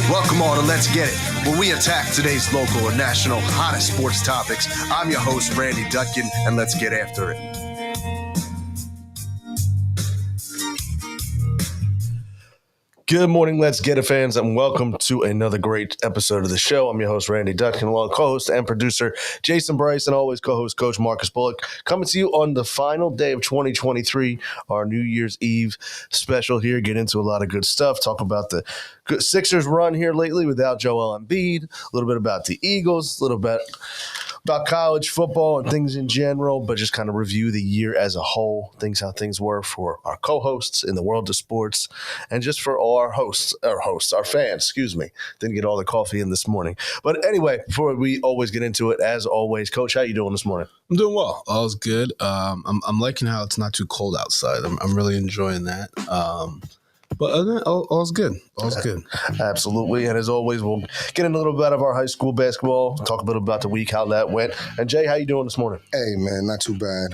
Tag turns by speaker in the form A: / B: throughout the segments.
A: Welcome all to Let's Get It, where we attack today's local and national hottest sports topics. I'm your host, Randy Dutkin, and let's get after it. Good morning, Let's Get It fans, and welcome to another great episode of the show. I'm your host, Randy Dutkin, along with co-host and producer Jason Bryce, and always co-host Coach Marcus Bullock, coming to you on the final day of 2023, our New Year's Eve special here. Get into a lot of good stuff, talk about the good Sixers run here lately without Joel Embiid, a little bit about the Eagles, a little bit about college football and things in general, but just kind of review the year as a whole, how things were for our co-hosts in the world of sports, and just for all our fans, Didn't get all the coffee in this morning. But anyway, before we always get into it, as always, Coach, how you doing this morning?
B: I'm doing well. All's good. I'm liking how it's not too cold outside. I'm really enjoying that. But other than that, all's good. All's good.
A: Absolutely. And as always, we'll get into a little bit of our high school basketball, talk a little about the week, how that went. And Jay, how you doing this morning?
C: Hey, man, not too bad.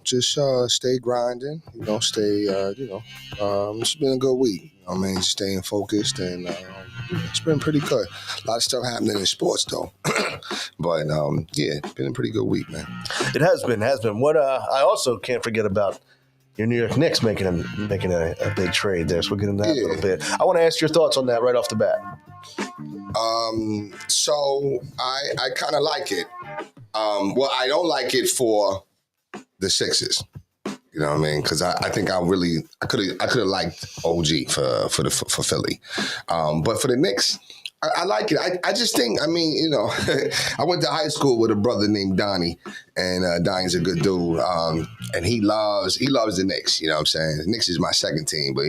C: Just stay grinding, it's been a good week. Just staying focused and it's been pretty good. A lot of stuff happening in sports, though. But, it's been a pretty good week, man.
A: It has been. What I also can't forget about your New York Knicks making a big trade there, so we'll get into that a little bit. I want to ask your thoughts on that right off the bat.
C: So I kind of like it. I don't like it for the Sixers. You know what I mean? Because I think I could have liked OG for Philly, but for the Knicks, I like it. I just think, I went to high school with a brother named Donnie, and Donnie's a good dude, and he loves the Knicks. You know what I'm saying? The Knicks is my second team, but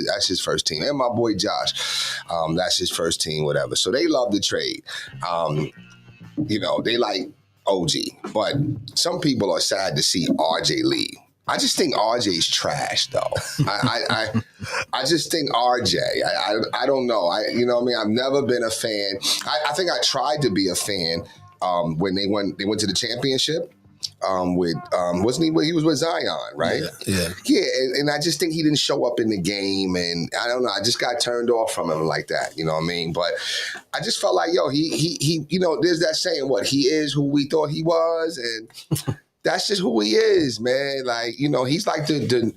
C: that's his first team. And my boy Josh, that's his first team, whatever. So they love the trade. They like OG, but some people are sad to see RJ leave. I just think RJ's trash, though. I just think RJ. I don't know. I've never been a fan. I think I tried to be a fan when they went to the championship. Wasn't he? He was with Zion, right?
B: Yeah.
C: And I just think he didn't show up in the game, and I don't know. I just got turned off from him like that. You know what I mean? But I just felt like, he there's that saying, what he is who we thought he was, and. That's just who he is, man. Like, he's like the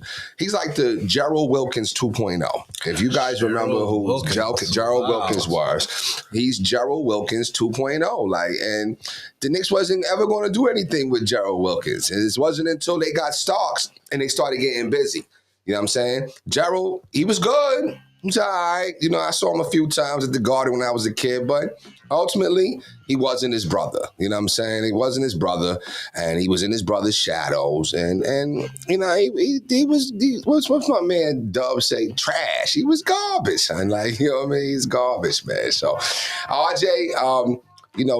C: Gerald Wilkins 2.0. If you guys remember who Gerald Wilkins was, he's Gerald Wilkins 2.0. Like, and the Knicks wasn't ever going to do anything with Gerald Wilkins. And it wasn't until they got Starks and they started getting busy. You know what I'm saying? Gerald, he was good. He's all right. I saw him a few times at the Garden when I was a kid, but ultimately, he wasn't his brother. You know what I'm saying? He wasn't his brother, and he was in his brother's shadows. And he was what's my man Dub say? Trash. He was garbage, son. Like, he's garbage, man. So, RJ,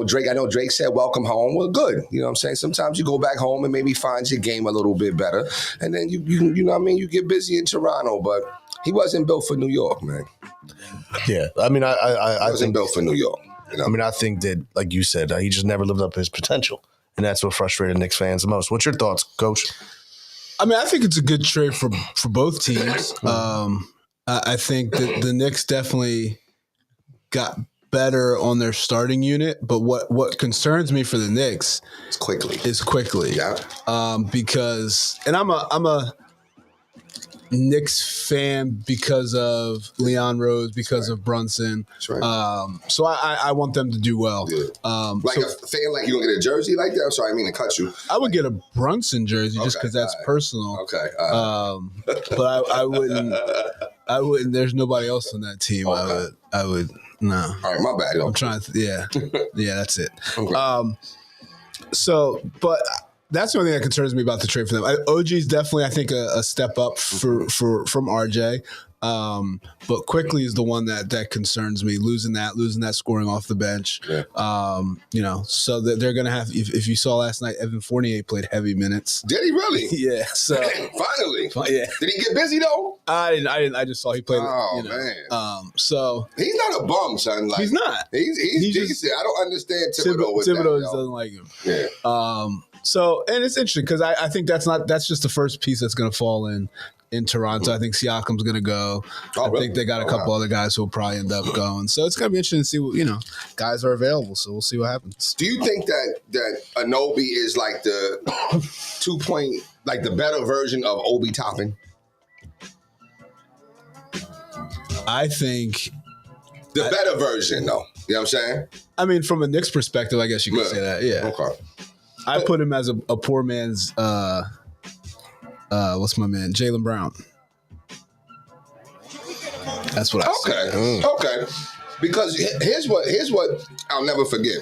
C: Drake, I know Drake said welcome home. Well, good. You know what I'm saying? Sometimes you go back home and maybe find your game a little bit better. And then you get busy in Toronto, but he wasn't built for New York, man.
A: Yeah. I
C: wasn't built for New York.
A: I think that, like you said, he just never lived up to his potential. And that's what frustrated Knicks fans the most. What's your thoughts, Coach?
B: I think it's a good trade for both teams. I think that the Knicks definitely got better on their starting unit, but what concerns me for the Knicks is quickly. Yeah. Because I'm a Knicks fan because of Leon Rose, because of Brunson.
C: That's right.
B: So I want them to do well.
C: Yeah. A fan, like, you gonna get a jersey like that? I'm sorry, I mean to cut you.
B: I would get a Brunson jersey just because that's personal.
C: Okay.
B: But I wouldn't. There's nobody else on that team. Okay. I would. No.
C: All right, my bad.
B: I'm trying to. Yeah, that's it.
C: Okay.
B: But that's the only thing that concerns me about the trade for them. OG is definitely, I think, a step up from RJ. But quickly is the one that concerns me. Losing that scoring off the bench.
C: Yeah.
B: So that they're gonna have. If you saw last night, Evan Fournier played heavy minutes.
C: Did he really?
B: Yeah. So
C: finally.
B: Yeah.
C: Did he get busy though?
B: I didn't. I just saw he played.
C: Oh man.
B: So
C: he's not a bum, son. Like,
B: he's not.
C: He's decent. I don't understand Thibodeau.
B: Thibodeau doesn't like him.
C: Yeah.
B: So, and it's interesting because I think that's just the first piece that's going to fall in in Toronto. I think Siakam's going to go. I
C: really?
B: think they got a couple other guys who will probably end up going. So it's going to be interesting to see what, guys are available. So we'll see what happens.
C: Do you think that Anobi is like the 2-point, like the better version of Obi Toppin?
B: I think
C: The better version, though. You know what I'm saying?
B: I mean, from a Knicks perspective, I guess you could say that. Yeah.
C: Okay.
B: I put him as a poor man's, what's my man? Jaylen Brown. That's what I say.
C: Okay. Because here's what I'll never forget.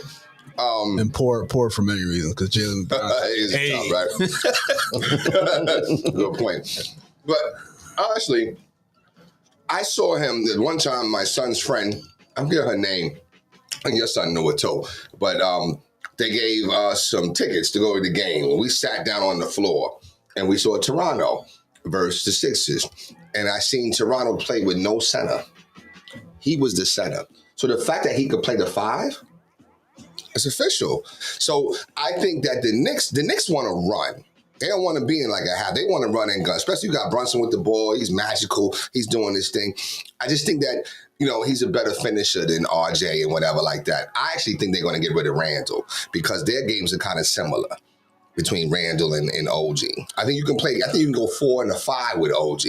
B: And poor for many reasons, because Jaylen Brown
C: is tough, right? Good point. But honestly, I saw him the one time. My son's friend, I'm getting her name, and your son knew it too. But they gave us some tickets to go to the game. We sat down on the floor and we saw Toronto versus the Sixers, and I seen Toronto play with no center. He was the center. So the fact that he could play the 5, it's official. So I think that the Knicks want to run. They don't want to be in like a half. They want to run and gun. Especially you got Brunson with the ball. He's magical. He's doing this thing. I just think that, he's a better finisher than RJ and whatever like that. I actually think they're going to get rid of Randall because their games are kind of similar between Randall and OG. I think you can go 4 and a 5 with OG.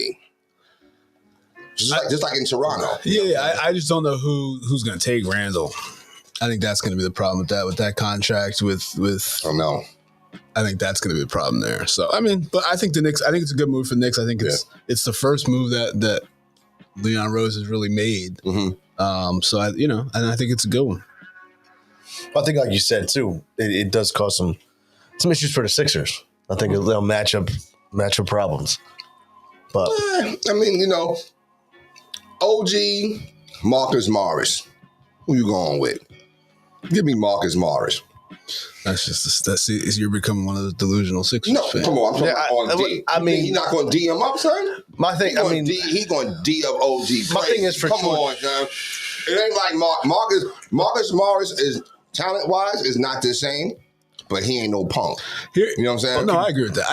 C: Just like in Toronto.
B: Yeah, I just don't know who's going to take Randall. I think that's going to be the problem with that contract with
C: I don't know.
B: I think that's going to be a problem there. So, I mean, but I think the Knicks, I think it's a good move for the Knicks. I think it's the first move that Leon Rose has really made. Mm-hmm. So, and I think it's a good one.
A: I think, like you said, too, it does cause some issues for the Sixers. I think they'll match up problems. But
C: I mean, OG, Marcus Morris. Who you going with? Give me Marcus Morris.
B: That's you're becoming one of the delusional Sixers fans.
C: Come on, I'm talking on D.
A: I mean,
C: he's not going to D him up, son.
A: My thing,
C: he's going to D up OG.
A: My thing is for
C: come on, son. It ain't like Marcus Morris is talent wise is not the same, but he ain't no punk. You know what I'm saying?
B: No, I agree with that.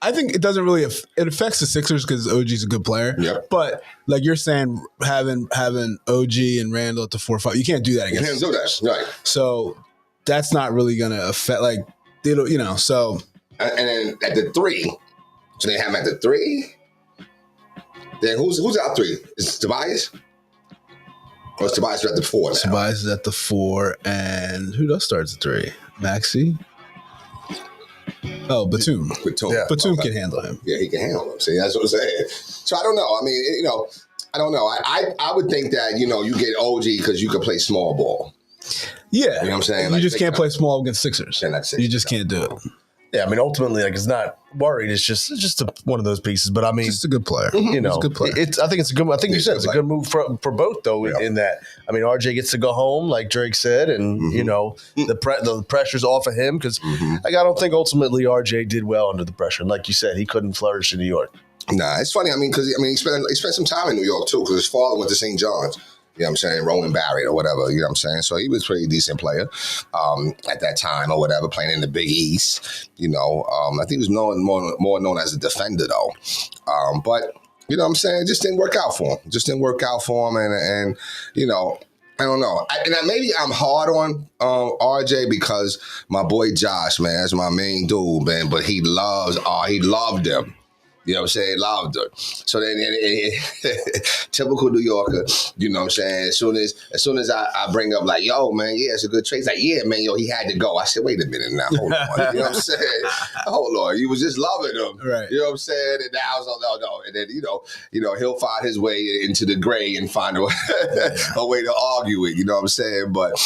B: I think it doesn't really it affects the Sixers because OG's a good player.
C: Yep.
B: But like you're saying, having OG and Randall at the 4-5, you can't do that against.
C: You can't do that, right?
B: So that's not really going to affect. Like so.
C: And then at the 3, so they have him at the 3. Then who's out 3? Is Tobias? Or is Tobias at the 4 now?
B: Tobias is at the 4, and who else starts at 3? Maxey. Oh, Batum.
C: Yeah.
B: Batum can handle him.
C: Yeah, he can handle him. See, that's what I'm saying. So I don't know. I mean, I don't know. I would think that, you get OG because you can play small ball.
B: Yeah.
C: You know what I'm saying?
B: You just can't play small against Sixers. You just can't do it.
A: Yeah, I mean, ultimately, it's not worried. It's just one of those pieces. But I mean,
B: just a good player.
A: It's
B: a good player.
A: I think it's a good. I think you said it's a good move for both, though. Yeah. In that, I mean, RJ gets to go home, like Drake said, and the pressure's off of him because I don't think ultimately RJ did well under the pressure. And like you said, he couldn't flourish in New York.
C: Nah, it's funny. I mean, because he spent some time in New York too, because his father went to St. John's. You know what I'm saying? Roland Barrett or whatever, you know what I'm saying? So he was a pretty decent player at that time or whatever, playing in the Big East. I think he was more known as a defender, though. But, you know what I'm saying? It just didn't work out for him. And I don't know. Maybe I'm hard on RJ because my boy Josh, man, that's my main dude, man. But he loved him. You know what I'm saying? Loved her. So then, typical New Yorker, you know what I'm saying? As soon as I bring up like, yo, man, yeah, it's a good trade. It's like, yeah, man, yo, he had to go. I said, wait a minute now, hold on. You know what I'm saying? Hold on. You was just loving him.
B: Right.
C: You know what I'm saying? And now it's no. And then, he'll find his way into the gray and find a way to argue it. You know what I'm saying? But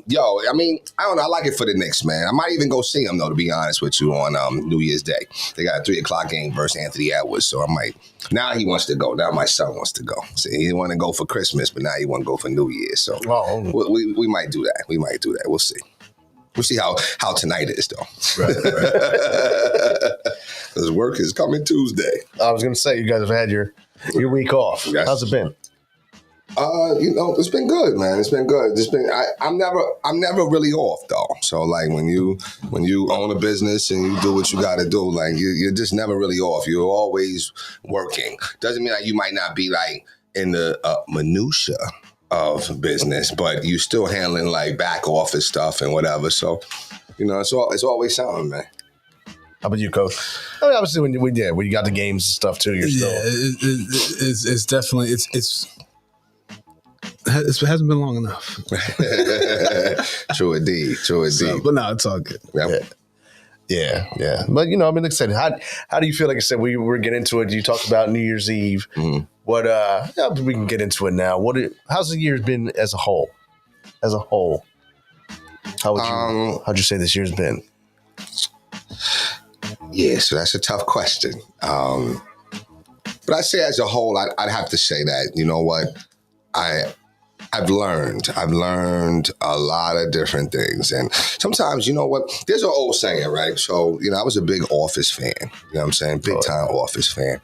C: yo, I mean, I don't know. I like it for the Knicks, man. I might even go see him, though, to be honest with you, on New Year's Day. They got a 3:00 game versus Anthony Edwards, so I might. Now he wants to go. Now my son wants to go. See, he didn't want to go for Christmas, but now he want to go for New Year's. So we might do that. We'll see. We'll see how tonight is, though. Right. Because work is coming Tuesday.
A: I was going to say, you guys have had your week off.
C: Yes.
A: How's it been?
C: It's been good, man. It's been good. I'm never really off though. So like when you own a business and you do what you got to do, like you're just never really off. You're always working. Doesn't mean that you might not be like in the minutia of business, but you still handling like back office stuff and whatever. So, it's always something, man.
A: How about you, Coach? I mean, obviously, when you got the games and stuff too, you're still.
B: It's definitely it hasn't been long enough.
C: True indeed.
B: So, but no, it's all good.
C: Yep.
A: Yeah. But I mean, like I said, how do you feel? Like I said, we're getting into it. You talked about New Year's Eve. Mm-hmm. What? We can get into it now. How's the year been as a whole? How'd you say this year's been?
C: Yeah, so that's a tough question. But I say as a whole, I'd have to say that, you know what, I've learned a lot of different things. And sometimes, you know what, there's an old saying, right? So, I was a big Office fan, you know what I'm saying? Big time Office fan.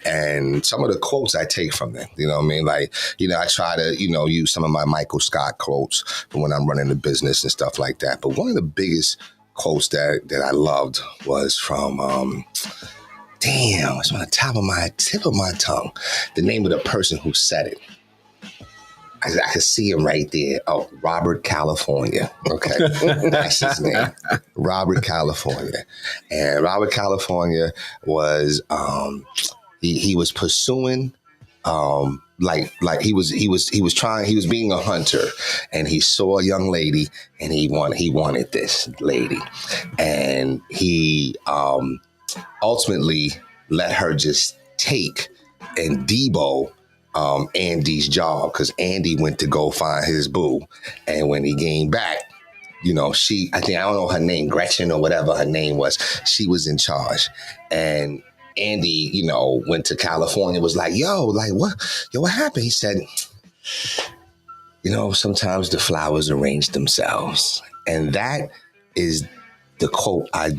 C: And some of the quotes I take from them, you know what I mean? Like, I try to, use some of my Michael Scott quotes for when I'm running the business and stuff like that. But one of the biggest quotes that I loved was from, it's on the tip of my tongue, the name of the person who said it. I could see him right there. Oh, Robert California. Okay. That's his name. Robert California. And Robert California was, he was pursuing, like he was being a hunter, and he saw a young lady and he wanted this lady. And he, ultimately let her just take and debo Andy's job, because Andy went to go find his boo. And when he came back, I don't know her name, Gretchen or whatever her name was, she was in charge. And Andy, went to California, was like, what happened? He said, sometimes the flowers arrange themselves. And that is the quote I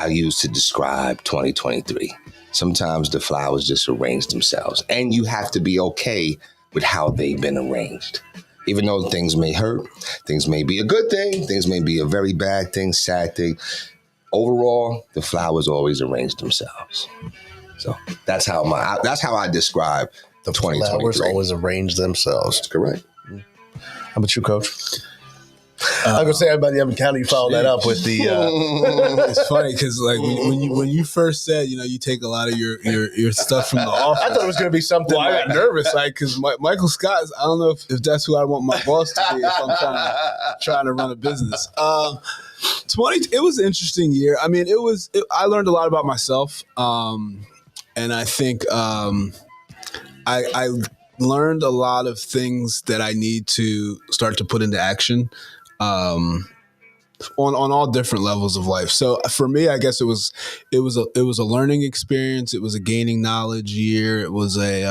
C: use to describe 2023. Sometimes the flowers just arrange themselves, and you have to be okay with how they've been arranged. Even though things may hurt, things may be a good thing, things may be a very bad thing, sad thing. Overall, the flowers always arrange themselves. So that's how I describe
A: the 2023. Flowers always arrange themselves.
C: That's correct.
A: How about you, Coach? I'm gonna say everybody in County follow that up with the.
B: It's funny because like when you first said you take a lot of your stuff from the office.
A: I thought it was gonna be something.
B: Well, I got nervous because Michael Scott. I don't know if that's who I want my boss to be if I'm trying to run a business. It was an interesting year. I mean, I learned a lot about myself, and I think I learned a lot of things that I need to start to put into action. On all different levels of life. So for me, I guess it was a learning experience. It was a gaining knowledge year. It was it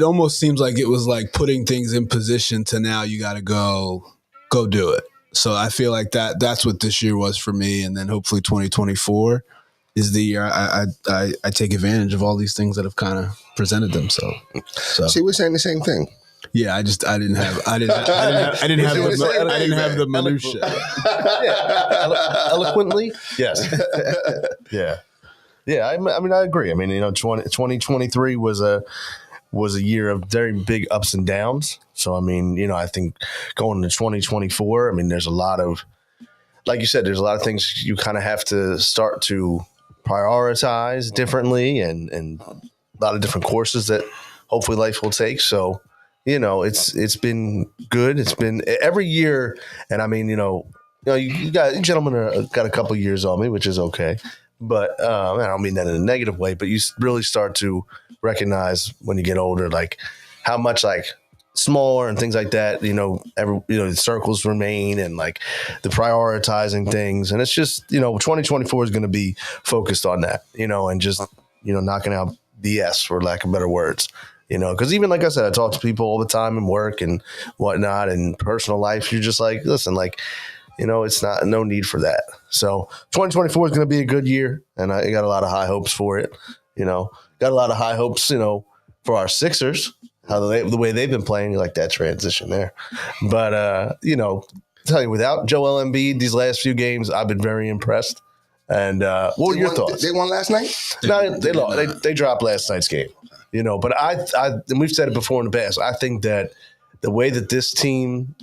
B: almost seems like it was like putting things in position to now you got to go do it. So I feel like that's what this year was for me. And then hopefully 2024 is the year I take advantage of all these things that have kind of presented themselves. So
C: see, we're saying the same thing.
B: Yeah, I didn't have the minutia.
A: Eloquently, yes. Yeah. I mean, I agree. I mean, 2023 was a year of very big ups and downs. So, I mean, I think going into 2024, I mean, there's a lot of, like you said, there's a lot of things you kind of have to start to prioritize differently, and a lot of different courses that hopefully life will take. So. It's been good. It's been every year, and I mean, you gentlemen got a couple of years on me, which is okay. But I don't mean that in a negative way. But you really start to recognize when you get older, like how much like smaller and things like that. The circles remain, and like the prioritizing things, and it's just 2024 is going to be focused on that. And just knocking out BS, for lack of better words. Because even like I said, I talk to people all the time in work and whatnot and personal life. You're just like, listen, like, it's no need for that. So 2024 is going to be a good year, and I got a lot of high hopes for it. Got a lot of high hopes, for our Sixers, the way they've been playing, you like that transition there. But tell you, without Joel Embiid these last few games, I've been very impressed. And what were your thoughts?
C: They won last night?
A: No, they lost. They dropped last night's game. But and we've said it before in the past. I think that the way that this team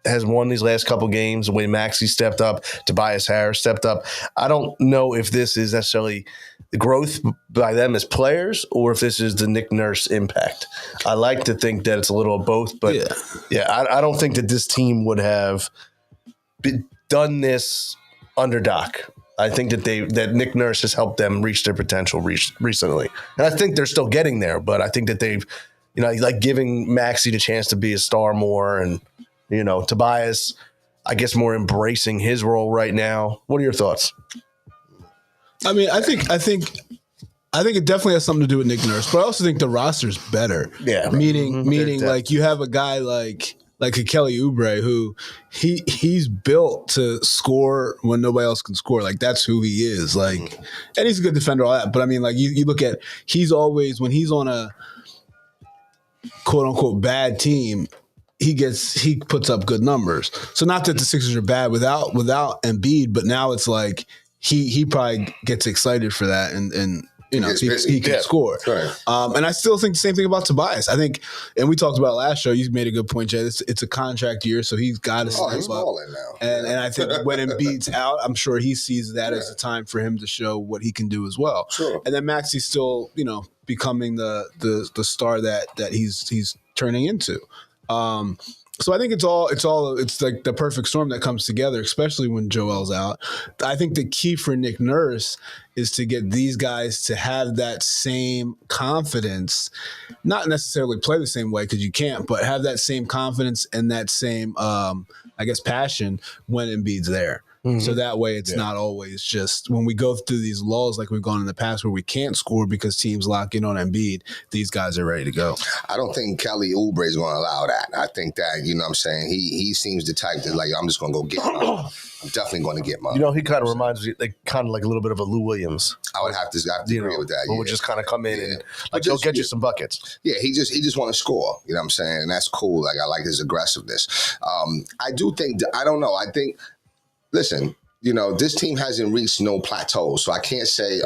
A: has won these last couple games, the way Maxey stepped up, Tobias Harris stepped up, I don't know if this is necessarily the growth by them as players or if this is the Nick Nurse impact. I like to think that it's a little of both, but I don't think that this team would have done this under Doc. I think that Nick Nurse has helped them reach their potential recently. And I think they're still getting there, but I think that they've, like giving Maxey the chance to be a star more and, Tobias, I guess, more embracing his role right now. What are your thoughts?
B: I mean, I think it definitely has something to do with Nick Nurse, but I also think the roster's better.
A: Yeah.
B: Meaning like you have a guy like a Kelly Oubre who he's built to score when nobody else can score. Like that's who he is. Like, and he's a good defender, all that. But I mean, like you look at, he's always, when he's on a quote unquote bad team, he puts up good numbers. So not that the Sixers are bad without Embiid, but now it's like he probably gets excited for that and he can score.
C: Right.
B: And I still think the same thing about Tobias. I think, and we talked about it last show, you made a good point, Jay. It's a contract year, so he's got to step
C: he's
B: up.
C: balling now.
B: And I think when Embiid's out, I'm sure he sees that as a time for him to show what he can do as well.
C: Sure.
B: And then Maxey's still, becoming the star that he's turning into. So I think it's like the perfect storm that comes together, especially when Joel's out. I think the key for Nick Nurse is to get these guys to have that same confidence, not necessarily play the same way because you can't, but have that same confidence and that same, passion when Embiid's there. Mm-hmm. So that way it's not always just when we go through these lulls like we've gone in the past where we can't score because teams lock in on Embiid, these guys are ready to go.
C: I don't think Kelly Oubre is going to allow that. I think that, he seems the type that like, I'm just going to go get mine. I'm definitely going to get mine.
A: He kind of reminds me like a little bit of a Lou Williams.
C: I would have to agree with that.
A: Who would just kind of come in and like go get you some buckets.
C: Yeah, he just want to score. You know what I'm saying? And that's cool. Like I like his aggressiveness. I do think I don't know. I think. Listen, this team hasn't reached no plateau, so I can't say, this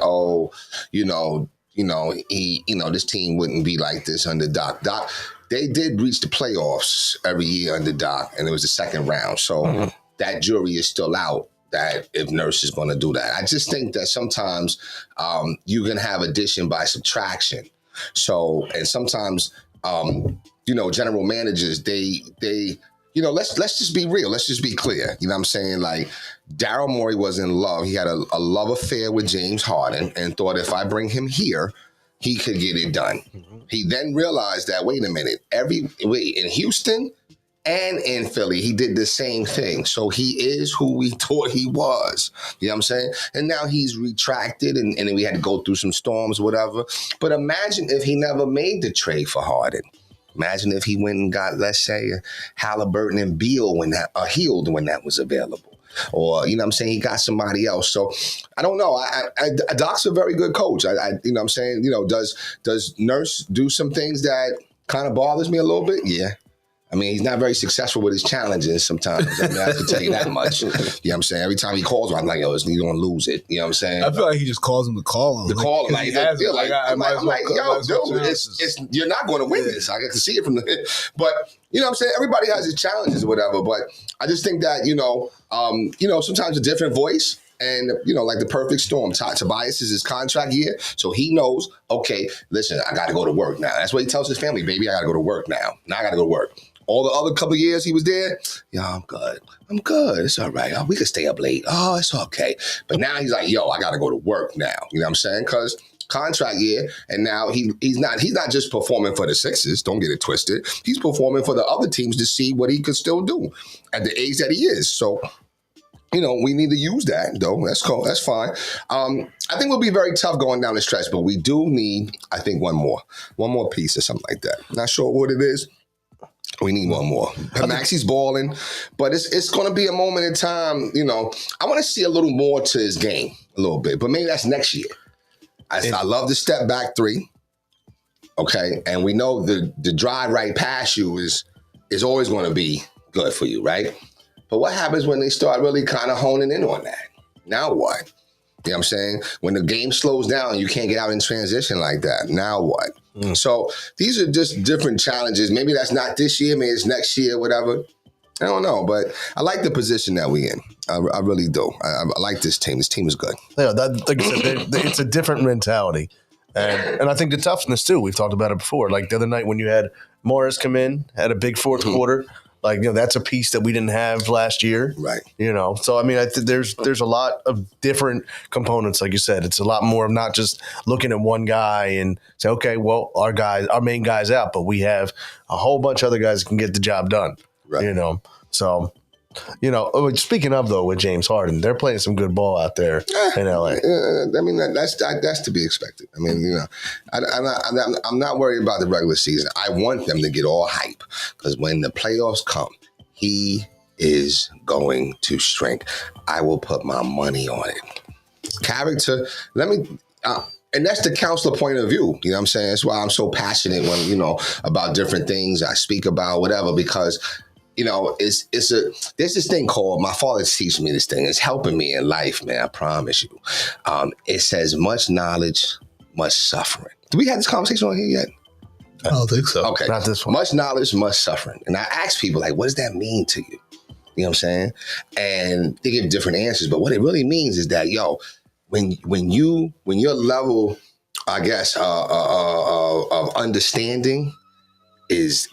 C: team wouldn't be like this under Doc. Doc, they did reach the playoffs every year under Doc, and it was the second round. So that jury is still out. That if Nurse is going to do that, I just think that sometimes you can have addition by subtraction. So, and sometimes, general managers they. Let's just be real. Let's just be clear. You know what I'm saying? Like, Daryl Morey was in love. He had a love affair with James Harden and thought if I bring him here, he could get it done. Mm-hmm. He then realized that, wait a minute, in Houston and in Philly, he did the same thing. So he is who we thought he was. You know what I'm saying? And now he's retracted and then we had to go through some storms, whatever. But imagine if he never made the trade for Harden. Imagine if he went and got, let's say, Halliburton and Beal Hield when that was available. Or, you know what I'm saying, he got somebody else. So, I don't know. Doc's a very good coach. You know what I'm saying? Does Nurse do some things that kind of bothers me a little bit? Yeah. I mean, he's not very successful with his challenges sometimes. I can tell you that much. You know what I'm saying? Every time he calls me, I'm like, you're going to lose it. You know what I'm saying?
B: I feel like he just calls him to call him.
C: I'm like, yo, dude, you're not going to win this. I can see it from the – but, you know what I'm saying? Everybody has his challenges or whatever. But I just think that, sometimes a different voice. And, like the perfect storm. Tobias is his contract year. So he knows, okay, listen, I got to go to work now. That's what he tells his family. Baby, I got to go to work now. Now I got to go to work. All the other couple of years he was there, I'm good. It's all right. We could stay up late. Oh, it's okay. But now he's like, I got to go to work now. You know what I'm saying? Because contract year, and now he's not just performing for the Sixers. Don't get it twisted. He's performing for the other teams to see what he could still do at the age that he is. So, we need to use that, though. That's cool. That's fine. I think we'll be very tough going down the stretch, but we do need, I think, one more piece or something like that. Not sure what it is. We need one more. Maxey's balling, but it's going to be a moment in time. I want to see a little more to his game, a little bit, but maybe that's next year. I love the step back three. Okay, and we know the drive right past you is always going to be good for you, right? But what happens when they start really kind of honing in on that? Now what? You know what I'm saying? When the game slows down, you can't get out in transition like that. Now what? So these are just different challenges. Maybe that's not this year, maybe it's next year, whatever. I don't know, but I like the position that we in. I really do. I like this team. This team is good.
A: Yeah, like I said, it's a different mentality. And I think the toughness, too. We've talked about it before. Like the other night when you had Morris come in, had a big fourth quarter. Like, that's a piece that we didn't have last year.
C: Right.
A: So, I mean, I think there's a lot of different components, like you said. It's a lot more of not just looking at one guy and say, okay, well, our main guy's out, but we have a whole bunch of other guys that can get the job done.
C: Right.
A: So, speaking of, though, with James Harden, they're playing some good ball out there in LA.
C: I mean, that's to be expected. I mean, I'm not worried about the regular season. I want them to get all hype because when the playoffs come, he is going to shrink. I will put my money on it. Character, and that's the counselor point of view. You know what I'm saying? That's why I'm so passionate when, about different things I speak about, whatever, because there's this thing called, my father teaching me this thing. It's helping me in life, man. I promise you. It says much knowledge, much suffering. Do we have this conversation on here yet?
B: I don't think so.
C: Okay.
A: Not this one.
C: Much knowledge, much suffering. And I ask people, like, what does that mean to you? You know what I'm saying? And they give different answers. But what it really means is that, when your level, I guess, of understanding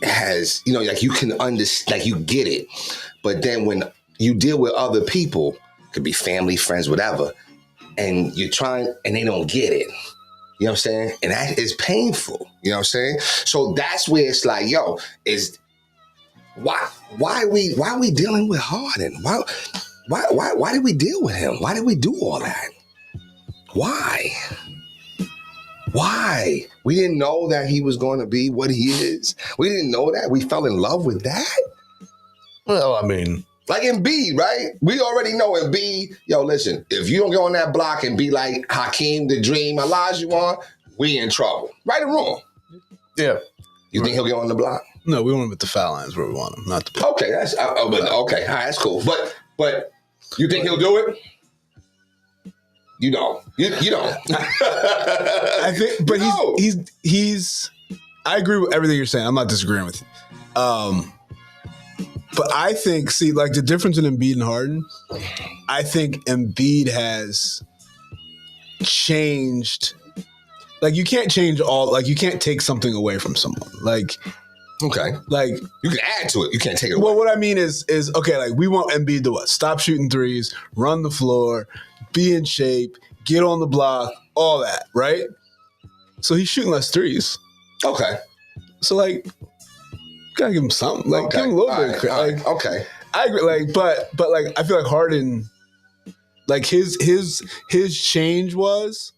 C: has like you can understand, like you get it, but then when you deal with other people, could be family, friends, whatever, and you're trying and they don't get it, you know what I'm saying, and that is painful, you know what I'm saying. So that's where it's like, is why are we dealing with Harden? Why did we deal with him? Why did we do all that? Why? We didn't know that he was going to be what he is. We didn't know that. We fell in love with that.
A: Well, I mean,
C: like Embiid, right? We already know Embiid. Listen, if you don't go on that block and be like Hakeem the Dream Olajuwon, we in trouble. Right or wrong?
A: yeah.
C: You think he'll get on the block?
B: No, we want him at the foul lines where we want him, not the block.
C: Okay, okay, all right, that's cool. But you think he'll do it? You don't.
B: I think, but he's. I agree with everything you're saying. I'm not disagreeing with you. But I think, like the difference in Embiid and Harden, I think Embiid has changed. Like you can't change all. Like you can't take something away from someone. Like.
C: Okay.
B: Like
C: you can add to it. You can't take it away.
B: Well, what I mean is okay, like we want Embiid to what? Stop shooting threes, run the floor, be in shape, get on the block, all that, right? So he's shooting less threes.
C: Okay.
B: So like gotta give him something. Like give him a little bit of credit. Like,
C: okay.
B: I agree, like, but like I feel like Harden, like his change was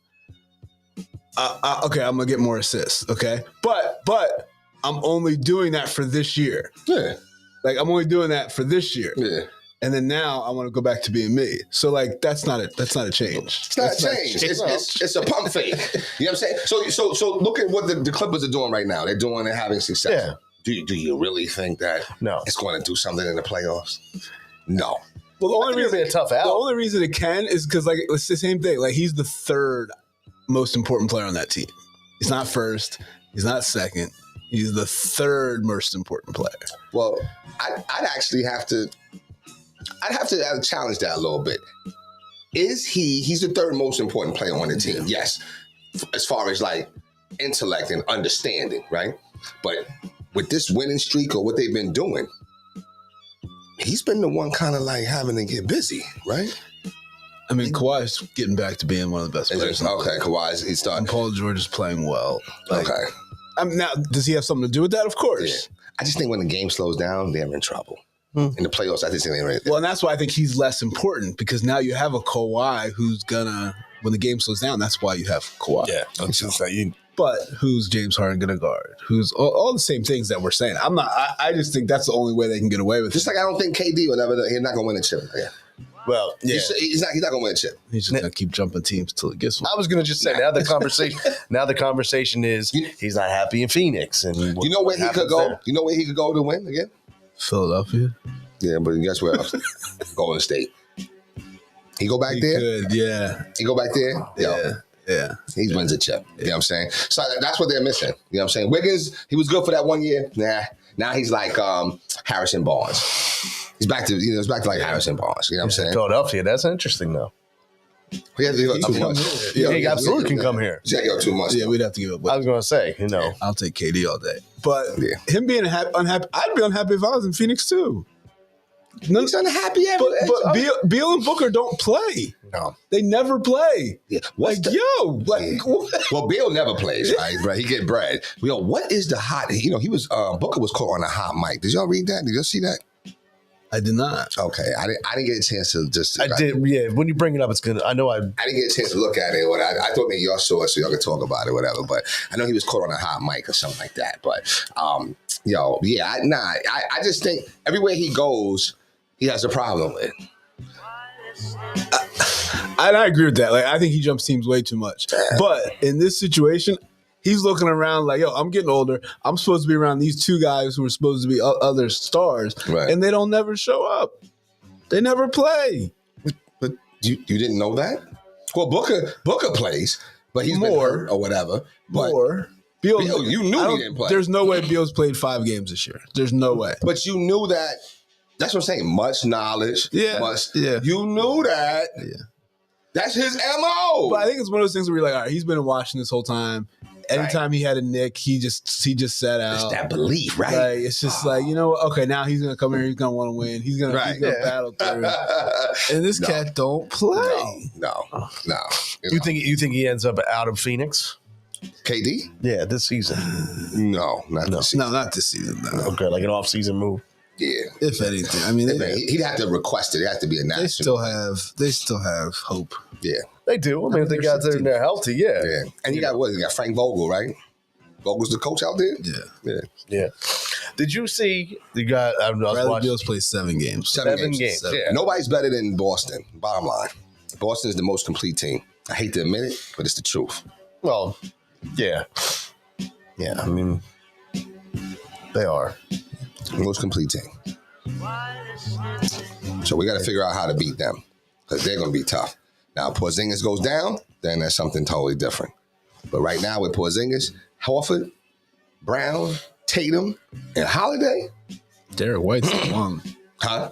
B: okay, I'm gonna get more assists, okay? But I'm only doing that for this year.
C: Yeah.
B: Like I'm only doing that for this year.
C: Yeah.
B: And then now I want to go back to being me. So like that's not a change.
C: It's not a change. It's a pump fake. You know what I'm saying? So look at what the Clippers are doing right now. They're having success.
A: Yeah.
C: Do you really think that
A: No.
C: it's going to do something in the playoffs? No.
B: Well, the only reason
A: it'll be a tough out.
B: The only reason it can is because like it's the same thing. Like he's the third most important player on that team. He's not first. He's not second. He's the third most important player.
C: Well, I'd actually have to challenge that a little bit. He's the third most important player on the team? Yes. As far as like intellect and understanding, right? But with this winning streak or what they've been doing, he's been the one kind of like having to get busy, right?
B: I mean, Kawhi's getting back to being one of the best players.
C: Okay, Kawhi's he's starting.
B: And Paul George is playing well. Like,
C: okay.
B: Now, does he have something to do with that? Of course.
C: Yeah. I just think when the game slows down, they're in trouble. In the playoffs, I just think they're in.
B: Well, and that's why I think he's less important because now you have a Kawhi who's gonna, when the game slows down, that's why you have Kawhi.
A: Yeah.
B: But who's James Harden gonna guard? Who's all the same things that we're saying? I just think that's the only way they can get away with it.
C: Just like I don't think KD will never. He's not gonna win a chip. Yeah.
A: Well, yeah.
C: He's not going to win a chip.
B: He's just gonna keep jumping teams till it gets one.
A: I was gonna just say now the conversation is he's not happy in Phoenix, and
C: You know where he could go?
A: there.
C: You know where he could go to win again?
B: Philadelphia.
C: Yeah, but guess where else? Golden State. He go back there?
B: Good, yeah.
C: He go back there?
B: Yeah.
C: He wins a chip. You know what I'm saying? So that's what they're missing. You know what I'm saying? Wiggins, he was good for that 1 year. Nah. Now he's like Harrison Barnes. He's back to like Harrison Barnes. You know what I'm saying?
A: Philadelphia. That's interesting though.
C: He has to give up too much.
A: Yeah, he absolutely can come here.
C: He's got to give up too much.
B: Yeah, we'd have to give up.
A: I was gonna say, you know,
B: I'll take KD all day. But
C: Yeah.
B: him being unhappy, I'd be unhappy if I was in Phoenix too. No,
C: He's unhappy.
B: but Beal and Booker don't play.
C: No.
B: They never play.
C: Yeah.
B: Like,
C: Well, Bill never plays, right? Right. He get bread. Yo, what is the hot? You know, he was Booker was caught on a hot mic. Did y'all read that? Did y'all see that?
B: I did not.
C: Okay, I didn't get a chance to just.
A: I did. Yeah, when you bring it up, it's gonna. I know.
C: I didn't get a chance to look at it. I thought maybe y'all saw it so y'all could talk about it, whatever. But I know he was caught on a hot mic or something like that. But I just think everywhere he goes, he has a problem with.
B: I agree with that. Like, I think he jumps teams way too much. But in this situation, he's looking around like, yo, I'm getting older. I'm supposed to be around these two guys who are supposed to be other stars,
C: Right.
B: and they don't never show up. They never play.
C: But you didn't know that? Well, Booker plays, but he's been
B: More.
C: hurt or whatever. But
B: Or Beal,
C: Beal, you knew
B: I
C: he
B: don't-
C: didn't play.
B: There's no way Beal's played 5 games this year. There's no way.
C: But you knew that. That's what I'm saying. Much knowledge.
B: Yeah, yeah.
C: You knew that.
B: Yeah.
C: That's his MO.
B: But I think it's one of those things where you're like, all right, he's been in Washington this whole time. Anytime he had a nick, he just sat out.
C: It's that belief, right?
B: Like, it's just like, you know what? Okay, now he's gonna come here. He's gonna want to win. He's gonna battle through. And this cat don't play.
C: No.
A: You think he ends up out of Phoenix?
C: KD?
A: Yeah, this season.
C: No, not this season.
B: No, not this season. No.
A: Okay, like an off-season move.
C: Yeah.
B: If anything, I mean,
C: He'd have to request it. It has to be a national.
B: they still have hope.
C: Yeah.
A: They do. I mean, if they got there and they're healthy, yeah.
C: Yeah. And you got what? You got Frank Vogel, right? Vogel's the coach out there?
B: Yeah.
A: Yeah. Did you see the guy? I was
B: Bradley
A: watching.
B: Beal's played 7 games.
C: 7 games.
B: Seven.
A: Yeah.
C: Nobody's better than Boston. Bottom line. Boston is the most complete team. I hate to admit it, but it's the truth.
A: Well, yeah. Yeah, I mean, they are.
C: Most complete team. So we got to figure out how to beat them because they're going to be tough. Now, if Porzingis goes down, then that's something totally different. But right now with Porzingis, Horford, Brown, Tatum, and Holiday,
B: Derek White's the one.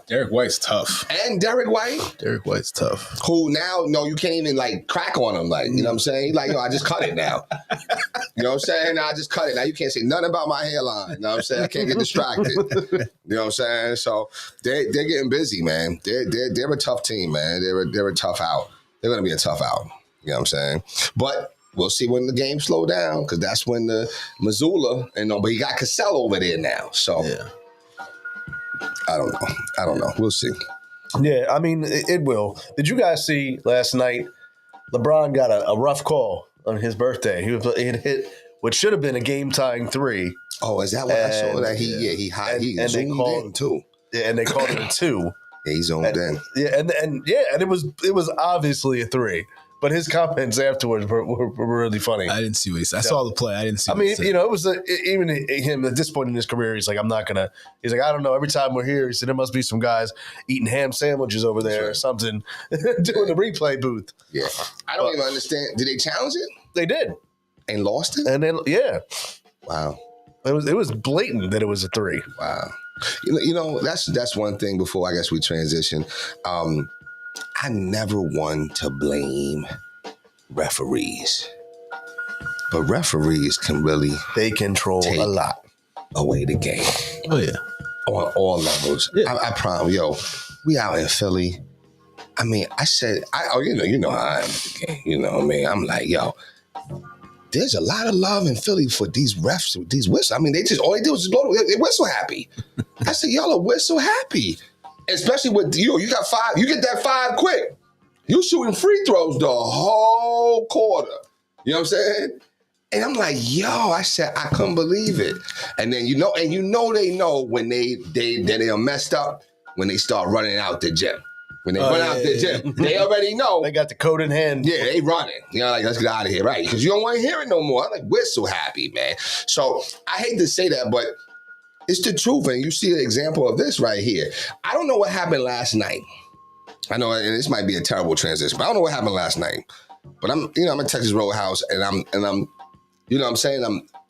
B: Derek White's tough.
C: and Derek White,
B: Derek White's tough.
C: who now, no, you can't even like crack on him. Like, you know what I'm saying? He's like, yo, I just cut it now. You know what I'm saying? Now I just cut it. Now you can't say nothing about my hairline. You know what I'm saying? I can't get distracted. You know what I'm saying? So they're getting busy, man. They're a tough team, man. They're a tough out. They're gonna be a tough out. You know what I'm saying? But we'll see when the game slow down, because that's when the Missoula but you got Cassell over there now. So
B: Yeah.
C: I don't know. We'll see.
A: Yeah, I mean, it will. Did you guys see last night? LeBron got a rough call on his birthday. He had hit what should have been a game-tying 3.
C: Oh, is that what I saw? That he
A: and they
C: zoomed
A: called
C: in too.
A: Yeah, and they called it a 2.
C: Yeah, he zoomed in.
A: Yeah, and it was obviously a 3. But his comments afterwards were really funny.
B: I didn't see what he said. I saw the play. I didn't see
A: I
B: what he
A: mean,
B: said.
A: you know, it was even him at this point in his career. He's like, I'm not gonna. He's like, I don't know. Every time we're here, he said there must be some guys eating ham sandwiches over there or something, doing the replay booth.
C: Yeah, I don't even understand. Did they challenge it
A: They did,
C: and lost it?
A: and then
C: Wow,
A: it was blatant that it was a 3.
C: wow. You know that's one thing. Before I guess we transition, I never want to blame referees, but referees can really
A: They control
C: Take
A: a lot.
C: away the game.
B: Oh, yeah.
C: On all levels.
B: Yeah.
C: I promise, we out in Philly. I mean, you know how I am with the game. You know what I mean? I'm like, there's a lot of love in Philly for these refs, these whistles. I mean, all they do is just blow, they whistle happy. I said, y'all are whistle happy. Especially with, you got 5, you get that 5 quick. You shooting free throws the whole quarter. You know what I'm saying? And I'm like, I said, I couldn't believe it. And then, they know when they are messed up when they start running out the gym. When they run out there, Jim, they already know.
A: They got the code in hand.
C: Yeah, they running. You know, like, let's get out of here, right? Because you don't want to hear it no more. I'm like, we're so happy, man. So I hate to say that, but it's the truth. And you see an example of this right here. I don't know what happened last night. I know, and this might be a terrible transition, but I don't know what happened last night. But I'm at Texas Roadhouse, and I'm, you know what I'm saying?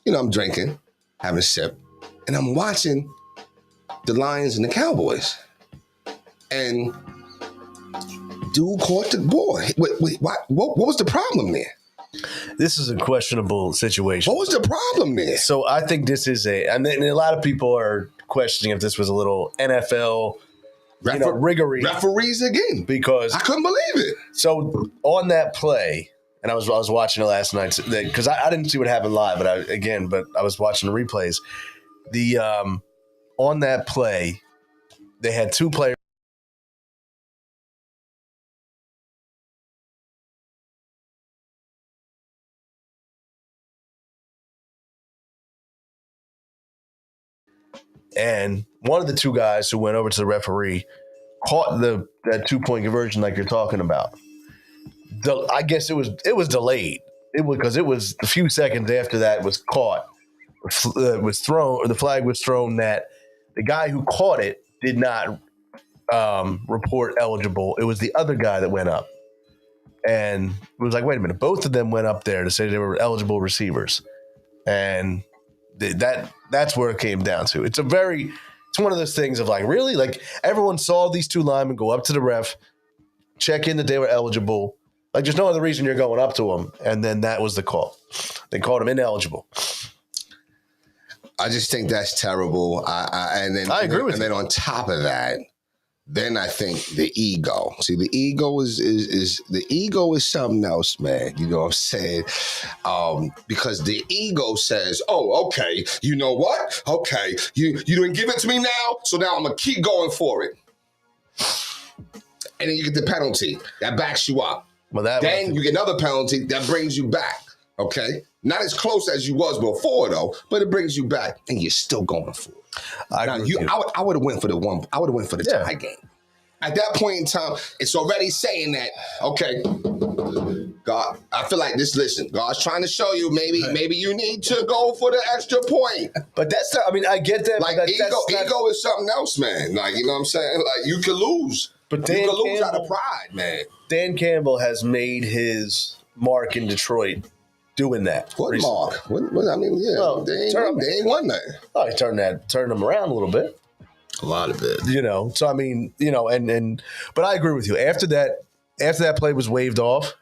C: I'm drinking, having a sip, and I'm watching the Lions and the Cowboys. And dude caught the ball. Wait, what was the problem there?
A: This is a questionable situation.
C: What was the problem there?
A: So I think this is and a lot of people are questioning if this was a little NFL riggery.
C: Referees again.
A: Because
C: I couldn't believe it.
A: So on that play, and I was watching it last night because I didn't see what happened live, but I was watching the replays. The on that play, they had two players. And one of the two guys who went over to the referee caught that 2-point conversion like you're talking about. I guess it was delayed. It was because it was a few seconds after that was caught. Was thrown. The flag was thrown that the guy who caught it did not report eligible. It was the other guy that went up, and it was like, wait a minute, both of them went up there to say they were eligible receivers, and that's where it came down to. It's one of those things of like, really? Like, everyone saw these two linemen go up to the ref, check in that they were eligible. Like, there's no other reason you're going up to them. And then that was the call. They called him ineligible.
C: I just think that's terrible. I agree with you. And then on top of that, then I think the ego. See, the ego is something else, man. You know what I'm saying? Because the ego says, "Oh, okay, you know what? Okay, you didn't give it to me now, so now I'm gonna keep going for it." And then you get the penalty that backs you up. Well, then you get another penalty that brings you back. Okay, not as close as you was before though, but it brings you back, and you're still going for it. I would have went for the one. I would have went for the tie game. At that point in time, it's already saying that, okay, God, I feel like this. Listen, God's trying to show you maybe you need to go for the extra point.
A: But that's not. I mean, I get that.
C: Like ego is something else, man. Like, you know what I'm saying? Like, you can lose. But you can lose out of pride, man.
A: Dan Campbell has made his mark in Detroit doing that.
C: What mark? I mean, yeah, well, they ain't won that.
A: Oh, he turned them around a little bit.
B: A lot of it.
A: You know, so I mean, you know, but I agree with you. After that play was waved off,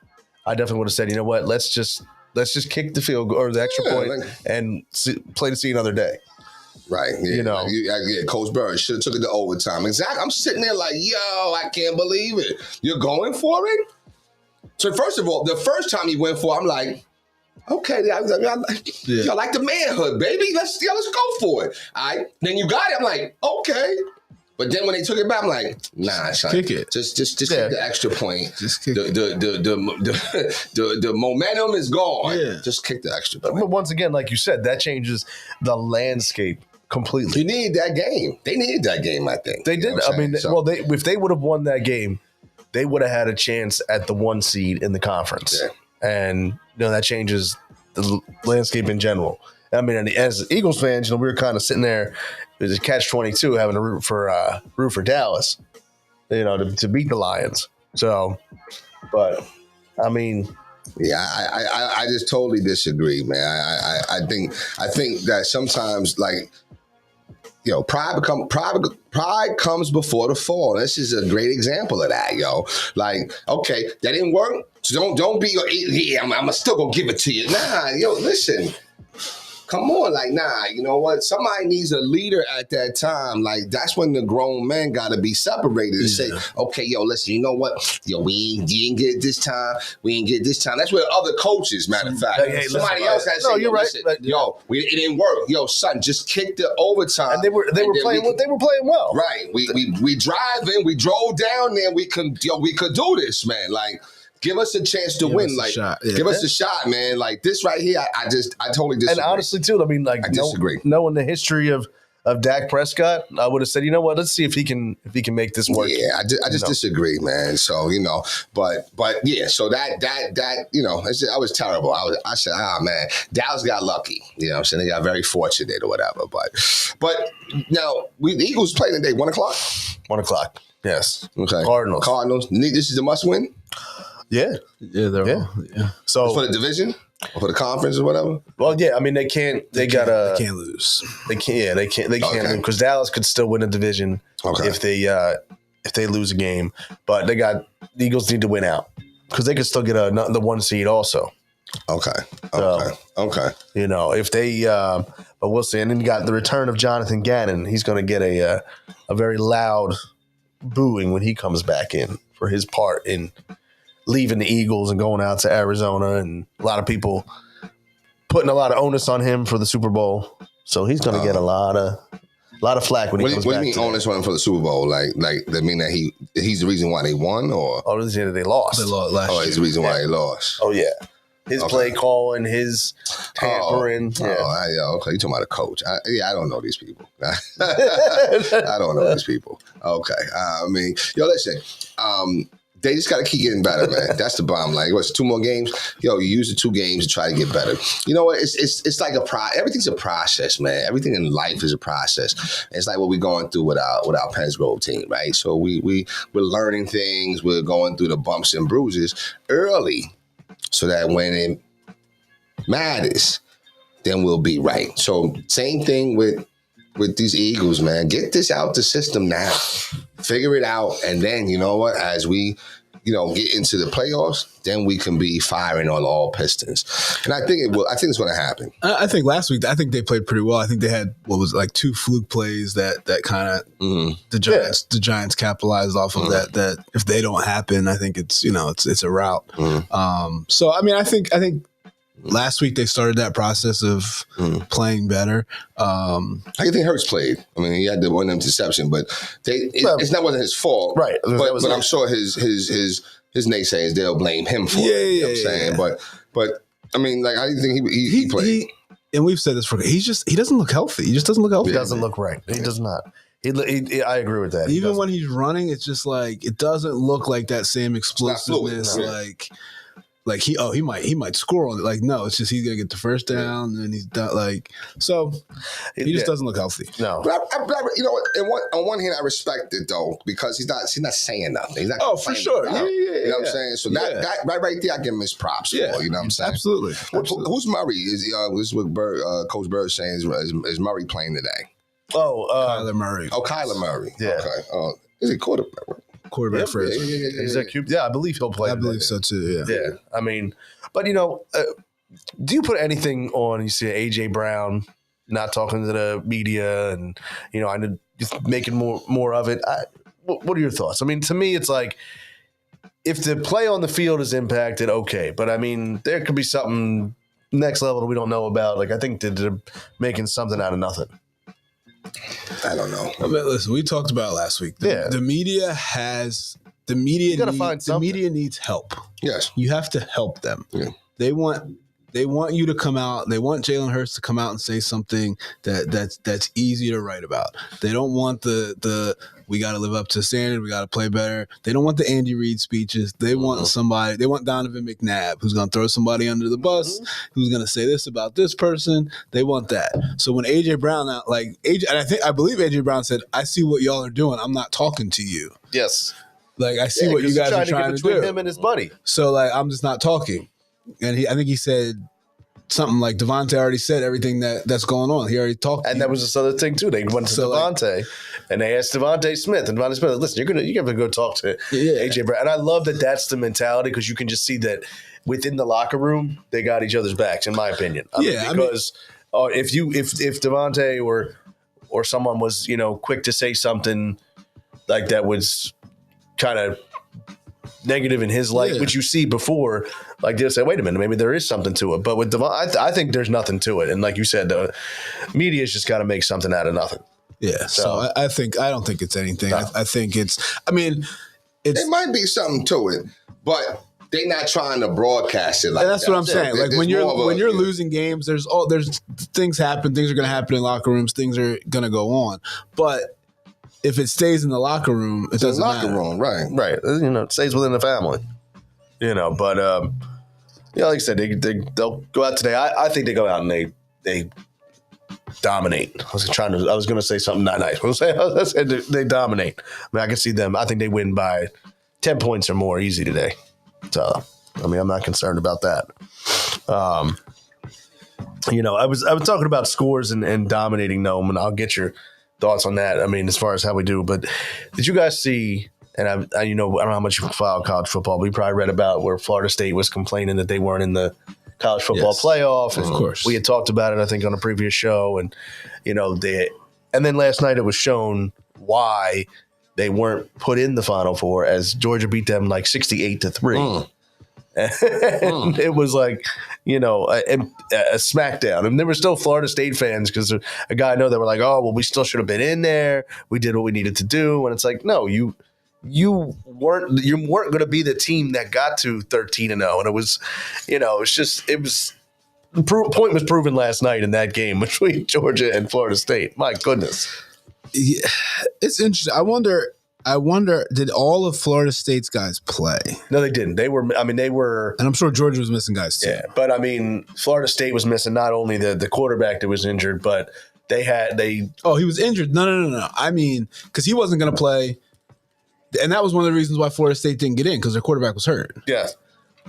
A: I definitely would have said, you know what, let's just kick the field goal or the extra point and play to see another day.
C: Right. Yeah,
A: you know.
C: Coach Burris should have took it to overtime. Exactly. I'm sitting there like, yo, I can't believe it. You're going for it? So first of all, the first time he went for it, I'm like, okay, y'all like the manhood, baby. Let's go for it. All right. Then you got it. I'm like, okay. But then when they took it back, I'm like, nah, son.
B: Kick it.
C: Just kick the extra point.
B: Just kick
C: it. The momentum is gone. Yeah. Just kick the extra point.
A: But once again, like you said, that changes the landscape completely.
C: You need that game. They needed that game, I think.
A: They did. I mean, if they would have won that game, they would have had a chance at the 1 seed in the conference. Yeah. And that changes the landscape in general. I mean, as Eagles fans, we were kind of sitting there, it was a catch-22, having to root for Dallas, to beat the Lions. So, but I mean,
C: yeah, I just totally disagree, man. I think that sometimes, like, pride comes before the fall. This is a great example of that, yo. Like, okay, that didn't work, so don't be, yeah, I'm still gonna give it to you. Nah, yo, listen. Come on, like, nah, you know what? Somebody needs a leader at that time. Like, that's when the grown men got to be separated and say, okay, yo, listen, you know what? Yo, we didn't get it this time. We didn't get it this time. That's where other coaches, matter of fact.
A: Hey,
C: somebody else has to say,
A: you're right.
C: It didn't work. Yo, son, just kick the overtime.
A: And they were playing well.
C: Right. We drove down there. We could do this, man. Like, give us a chance to win. Like, give us a shot, man. Like, this right here, I totally disagree.
A: And honestly, too, I mean, like,
C: I disagree.
A: Knowing the history of of Dak Prescott, I would have said, you know what, let's see if he can make this work.
C: Yeah, I just disagree, man. So but yeah, so that I was terrible. I said, man, Dallas got lucky. You know what I'm saying? They got very fortunate or whatever. But now the Eagles play today, 1:00.
A: 1:00. Yes.
C: Okay.
A: Cardinals.
C: This is a must win.
A: Yeah.
B: Yeah.
A: So
C: for the division. Or for the conference or whatever?
A: Well, yeah. I mean, they can't
B: lose.
A: They can't lose because Dallas could still win a division if they lose a game. But the Eagles need to win out because they could still get the 1 seed also.
C: Okay.
A: You know, if they, but we'll see. And then you got the return of Jonathan Gannon. He's going to get a very loud booing when he comes back in for his part in leaving the Eagles and going out to Arizona, and a lot of people putting a lot of onus on him for the Super Bowl. So he's going to get a lot of flack when he comes back.
C: What do you mean onus on him for the Super Bowl? Like that mean that he's the reason why they won, or
A: they lost?
B: They lost last year.
C: He's the reason why they lost.
A: Oh yeah, his play calling, his tampering.
C: Okay. You talking about a coach? I don't know these people. I don't know these people. Okay, I mean, listen. They just got to keep getting better, man. That's the bottom line. What's 2 more games? You use the 2 games to try to get better. You know what? It's like everything's a process, man. Everything in life is a process. It's like what we're going through with our Penns Grove team, right? So we're learning things. We're going through the bumps and bruises early, so that when it matters, then we'll be right. So same thing with these Eagles, man. Get this out the system now. Figure it out. And then, you know what? As we, get into the playoffs, then we can be firing on all pistons. And I think it's going to happen.
B: I think last week, they played pretty well. I think they had, 2 fluke plays that kind of the Giants capitalized off of that if they don't happen, I think it's a rout. So, I mean, I think last week they started that process of playing better.
C: How do you think Hurts played? I mean, he had the one interception, but wasn't his fault,
A: right?
C: But I'm sure his naysayers, they'll blame him for it. You know what I'm saying, but I mean, like, how do you think he played?
B: And we've said this for he doesn't look healthy. He just doesn't look healthy.
A: He doesn't look right. He does not. I agree with that.
B: Even when he's running, it's just like it doesn't look like that same explosiveness. Like he might score on it. Like, no, it's just he's gonna get the first down and he's done. Like, so he just doesn't look healthy.
A: No,
C: but on one hand, I respect it though, because he's not saying nothing. He's not
B: for sure.
C: Yeah. You know what I'm saying? So that right there, I give him his props.
B: Yeah,
C: for, you know what I'm saying?
B: Absolutely.
C: Who's Murray? This is what Coach Bird saying. Is Murray playing today?
B: Kyler Murray.
C: Oh, Kyler Murray.
A: Yeah.
C: Okay. Is he quarterback?
B: Quarterback first.
A: Is that cute? Yeah, I believe he'll play.
B: I believe so too. Yeah.
A: Yeah. I mean, but do you put anything on? You see AJ Brown not talking to the media, and I know just making more of it. What are your thoughts? I mean, to me, it's like if the play on the field is impacted, okay, but I mean, there could be something next level that we don't know about. Like, I think that they're making something out of nothing.
C: I don't know.
B: I mean, listen, we talked about it last week. The media needs help.
C: Yes.
B: You have to help them.
C: Yeah.
B: They want you to come out. They want Jalen Hurts to come out and say something that's easy to write about. They don't want the we got to live up to standard. We got to play better. They don't want the Andy Reid speeches. They want somebody. They want Donovan McNabb, who's going to throw somebody under the bus, who's going to say this about this person. They want that. So when AJ Brown and I believe AJ Brown said, "I see what y'all are doing. I'm not talking to you."
A: Yes.
B: Like, I see what you guys are trying to do.
A: Him and his buddy.
B: So like, I'm just not talking. And I think he said something like Devontae already said everything that's going on. He already talked.
A: And that was this other thing too. They went to Devontae and they asked Devontae Smith, and Devontae Smith, listen, you're gonna go talk to AJ Brown. And I love that that's the mentality, because you can just see that within the locker room they got each other's backs, in my opinion. Because if Devontae or someone was quick to say something like that was kind of negative in his light, which you see before, like they'll say, wait a minute, maybe there is something to it. But with Devon, I think there's nothing to it. And like you said, the media's just got to make something out of nothing.
B: Yeah. So I don't think it's anything. No. I think there might
C: be something to it, but they're not trying to broadcast it like
B: And that's
C: that.
B: what I'm saying. Like
C: There's
B: when you're
C: more of a-
B: losing games, there's things happen. Things are going to happen in locker rooms. Things are going to go on. But if it stays in the locker room, it
C: It's in the
B: doesn't
C: locker
B: matter.
C: room, right?
A: Right. It stays within the family. But like I said, they'll go out today. I think they go out and they dominate. I was going to say something not nice. I said they dominate. I mean, I can see them. I think they win by 10 points or more easy today. So, I mean, I'm not concerned about that. I was talking about scores and dominating Nome, and I'll get your thoughts on that. I mean, as far as how we do, but did you guys see? And I don't know how much you follow college football, but you probably read about where Florida State was complaining that they weren't in the college football playoff.
B: Of course.
A: We had talked about it, I think, on a previous show. And, and then last night it was shown why they weren't put in the Final Four as Georgia beat them like 68-3. And it was like, a smackdown. And there were still Florida State fans because a guy I know that were like, oh, well, we still should have been in there. We did what we needed to do. And it's like, no, you weren't going to be the team that got to 13-0. And it was, the point was proven last night in that game between Georgia and Florida State. My goodness.
B: Yeah, it's interesting. I wonder, did all of Florida State's guys play?
A: No, they didn't. They were,
B: and I'm sure Georgia was missing guys too.
A: Yeah, but Florida State was missing not only the quarterback that was injured, but
B: Oh, he was injured. No. I mean, because he wasn't going to play. And that was one of the reasons why Florida State didn't get in, because their quarterback was hurt.
A: Yeah.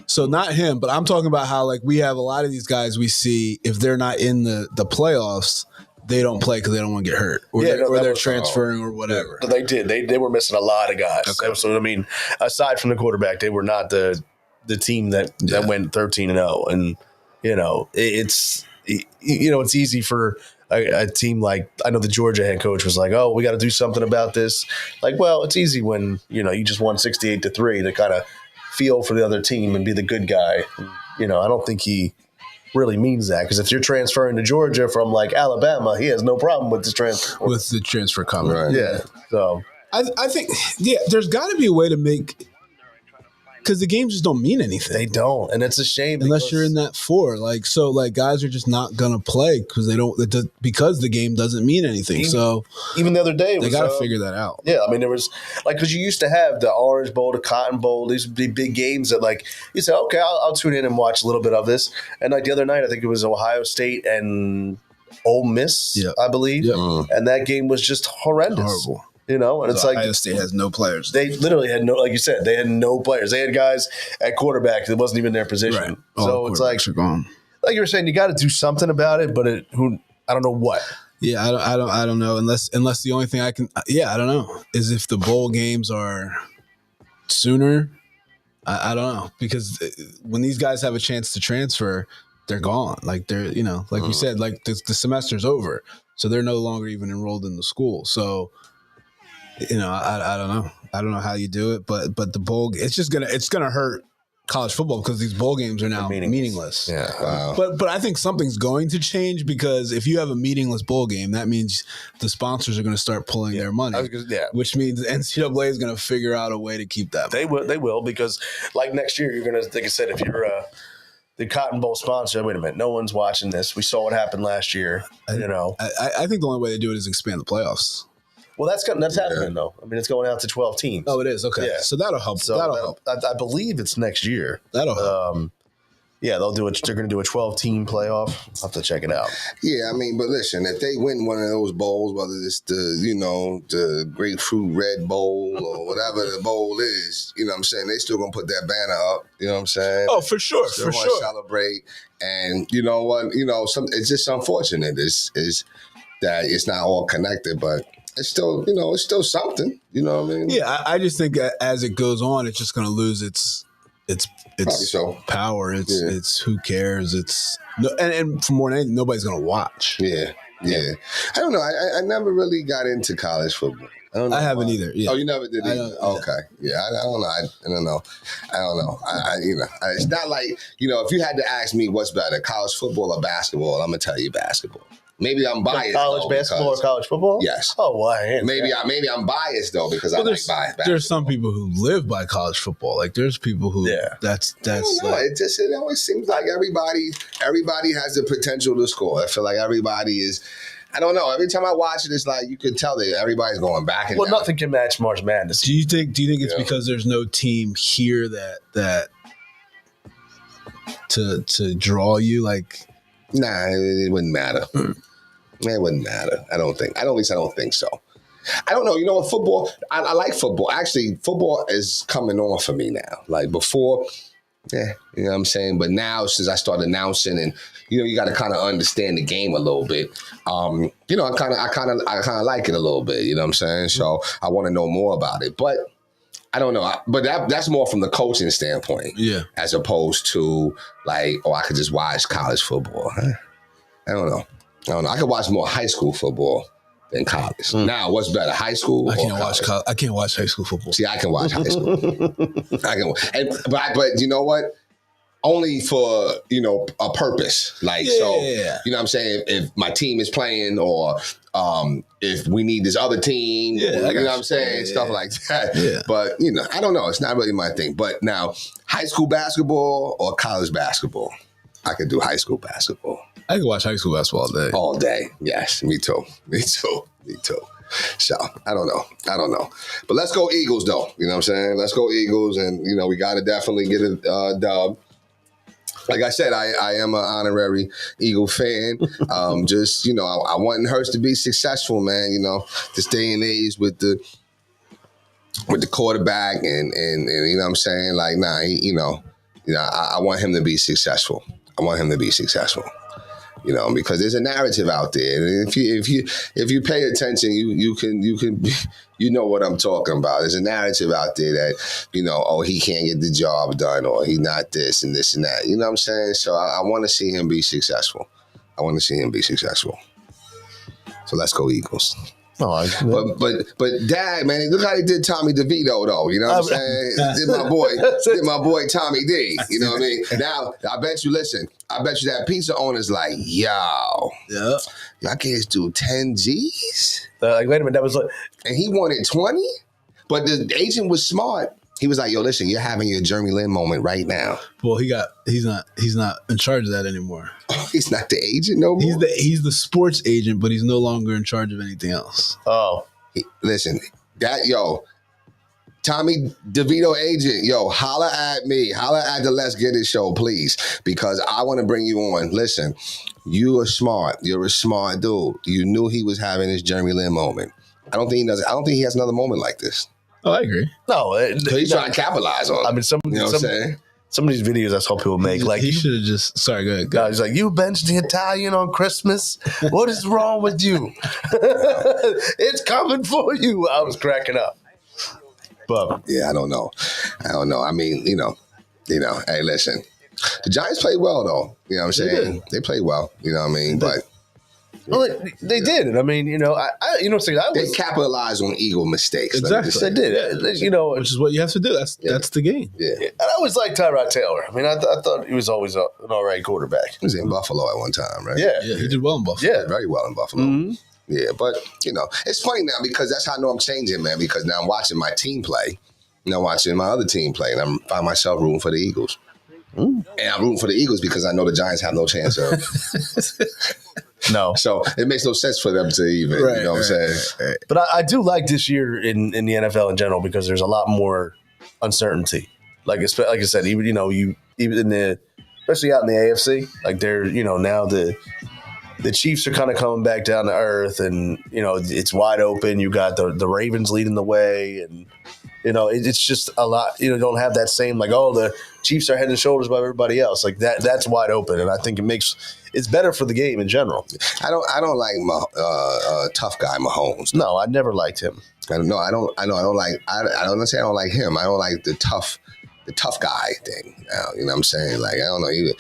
B: So not him, but I'm talking about how we have a lot of these guys we see, if they're not in the playoffs, they don't play because they don't want to get hurt, or they're transferring or whatever.
A: But they did. They were missing a lot of guys. Okay. So aside from the quarterback, they were not the team that went 13-0. And it's easy for a team like, I know the Georgia head coach was like, oh, we got to do something about this. Like, well, it's easy when you just won 68-3 to kind of feel for the other team and be the good guy. I don't think he really means that, because if you're transferring to Georgia from like Alabama, he has no problem with the transfer.
B: With the transfer comment.
C: Right.
A: Yeah. So
B: I think, there's got to be a way to make, because the games just don't mean anything.
A: they don't, and it's a shame
B: Unless you're in that 4. Guys are just not going to play because because the game doesn't mean anything. So
A: even the other day,
B: they got to figure that out.
A: Yeah, there was because you used to have the Orange Bowl, the Cotton Bowl, these big games that you say, okay, I'll tune in and watch a little bit of this. And the other night, I think it was Ohio State and Ole Miss, I believe, and that game was just horrendous.
B: Horrible.
A: And it's like
B: Ohio State has no players.
A: they literally had no, like you said, they had no players. They had guys at quarterback that wasn't even their position.
B: Right.
A: So it's like
B: gone.
A: Like you were saying, you got to do something about it, but I don't know what.
B: Yeah, I don't know unless the only thing I can I don't know is if the bowl games are sooner. I don't know, because when these guys have a chance to transfer, they're gone. Like they're like you said, like the semester's over, so they're no longer even enrolled in the school. So I don't know. I don't know how you do it, but the bowl, it's gonna hurt college football because these bowl games are now meaningless.
A: Yeah.
C: Wow.
B: But I think something's going to change, because if you have a meaningless bowl game, that means the sponsors are going to start pulling their money, which means the NCAA is going to figure out a way to keep that money.
A: They will, because like next year, you're going to, like I said, if you're the Cotton Bowl sponsor, wait a minute, no one's watching this. We saw what happened last year.
B: I think the only way to do it is expand the playoffs.
A: Well, that's happening though. It's going out to 12 teams.
B: Oh, it is. Okay.
A: Yeah.
B: So that'll help.
A: So
B: that'll help.
A: I believe it's next year.
B: That'll help.
A: They'll do it. They're going to do a 12-team playoff. I'll have to check it out.
C: Yeah, but listen, if they win one of those bowls, whether it's the Grapefruit Red Bowl or whatever the bowl is, you know what I'm saying, they still going to put that banner up, you know what I'm saying?
B: Oh, for sure,
C: still gonna celebrate. And you know what, it's just unfortunate is that it's not all connected, but it's still, it's still something, you know what I mean?
B: Yeah, I just think that as it goes on, it's just going to lose its power. It's who cares. And for more than anything, nobody's going to watch.
C: Yeah. I don't know. I never really got into college football.
B: I haven't either. Yeah.
C: Oh, you never did either? Okay. Yeah, I don't know. I don't know. It's not like, if you had to ask me what's better, college football or basketball, I'm going to tell you basketball. Maybe I'm biased.
A: College
C: though,
A: basketball or
C: because-
A: college football?
C: Yes.
A: Oh, why?
C: Maybe I'm biased though because
B: Well,
C: I like biased.
B: there's some people who live by college football. Like there's people who that's
C: I don't know.
B: like,
C: It always seems like everybody has the potential to score. I feel like everybody is. I don't know. Every time I watch it, it's like you could tell that everybody's going back and
A: Well,
C: down.
A: nothing can match March Madness.
B: Do you think it's
C: Yeah.
B: because there's no team here that to draw you? Like,
C: Nah, it wouldn't matter. It wouldn't matter. I don't think. At least I don't think so. I don't know. You know what? Football. I like football. Actually, football is coming on for me now. Like before, yeah, you know what I'm saying. But now, since I started announcing, and you got to kind of understand the game a little bit. I kind of like it a little bit. You know what I'm saying? So I want to know more about it. But I don't know. But that's more from the coaching standpoint.
B: yeah,
C: As opposed to like, I could just watch college football. Huh? I don't know. I could watch more high school football than college. Now, what's better, high school?
B: I
C: or
B: can't
C: college?
B: watch. I can't watch high school football.
C: See, I can watch high school. But you know what? Only for a purpose. Like so,
B: Yeah.
C: you know what I'm saying? If my team is playing, or if we need this other team,
B: Yeah, I
C: you
B: got
C: know what
B: you.
C: I'm saying?
B: Yeah,
C: Stuff
B: yeah.
C: like that.
B: Yeah.
C: But I don't know. It's not really my thing. But now, high school basketball or college basketball, I could do high school basketball
B: I can watch high school basketball all day.
C: all day. Yes, me too. So I don't know. But let's go Eagles though. You know what I'm saying? Let's go Eagles, and we got to definitely get a dub. Like I said, I am an honorary Eagle fan. Just I want Hurts to be successful, man. This day and age with the quarterback, and you know what I'm saying, like I want him to be successful. Because there's a narrative out there, and if you pay attention, you can know what I'm talking about. There's a narrative out there that he can't get the job done, or he's not this and this and that. You know what I'm saying? So I want to see him be successful. So let's go Eagles.
A: No,
C: But Dad, man, look how he did Tommy DeVito though. You know what I'm saying? Did my boy Tommy D. You know what I mean? Now I bet you that pizza owner's like, yo,
B: Yeah.
C: y'all can't do 10 G's,
A: like, wait a minute, that was like,
C: and he wanted 20. But the agent was smart. He was like, yo, listen, you're having your Jeremy Lin moment right now.
B: Well, he's not in charge of that anymore.
C: He's not the agent no more.
B: He's the sports agent, but he's no longer in charge of anything else.
A: oh,
C: Listen, Tommy DeVito agent, holla at me. Holla at the Let's Get It show, please, because I want to bring you on. Listen, you are smart. You're a smart dude. You knew he was having his Jeremy Lin moment. I don't think he does. I don't think he has another moment like this.
B: Oh, I agree.
A: no.
C: He's trying to capitalize on it.
A: I mean,
C: You know what I'm saying?
A: some of these videos I saw people make, like,
B: He should have just. Sorry, go ahead. Go ahead.
A: he's like, you benched the Italian on Christmas? What is wrong with you? It's coming for you. I was cracking up. But
C: Yeah, I don't know. I mean, hey, listen. The Giants played well, though. You know what I'm saying? They played well. You know what I mean? But
A: well, they did. And I mean, I
C: they
A: was.
C: capitalized on Eagle mistakes. let me just
A: They
C: say.
A: did.
B: Which is what you have to do. That's the game.
C: Yeah.
A: And I always liked Tyrod Taylor. I mean, I thought he was always an all right quarterback.
C: He was in Buffalo at one time, right?
A: Yeah.
B: Yeah, he did well in Buffalo.
A: Yeah.
C: Very well in Buffalo.
A: Mhm.
C: Yeah, but, it's funny now because that's how I know I'm changing, man, because now I'm watching my team play. Now watching my other team play, and I find myself rooting for the Eagles. And I'm rooting for the Eagles because I know the Giants have no chance of.
A: No.
C: So it makes no sense for them to even, you know what I'm saying?
A: But I do like this year in the NFL in general because there's a lot more uncertainty. Like I said, even especially out in the AFC, like they're now the Chiefs are kind of coming back down to earth, and it's wide open. You got the Ravens leading the way, and it's just a lot. Don't have that same like, oh, the Chiefs are head and shoulders above everybody else. Like that's wide open, and I think it's better for the game in general.
C: I don't like tough guy Mahomes.
A: No, I never liked him.
C: I don't like. I don't say I don't like him. I don't like the tough guy thing. You know what I'm saying? Like I don't know. It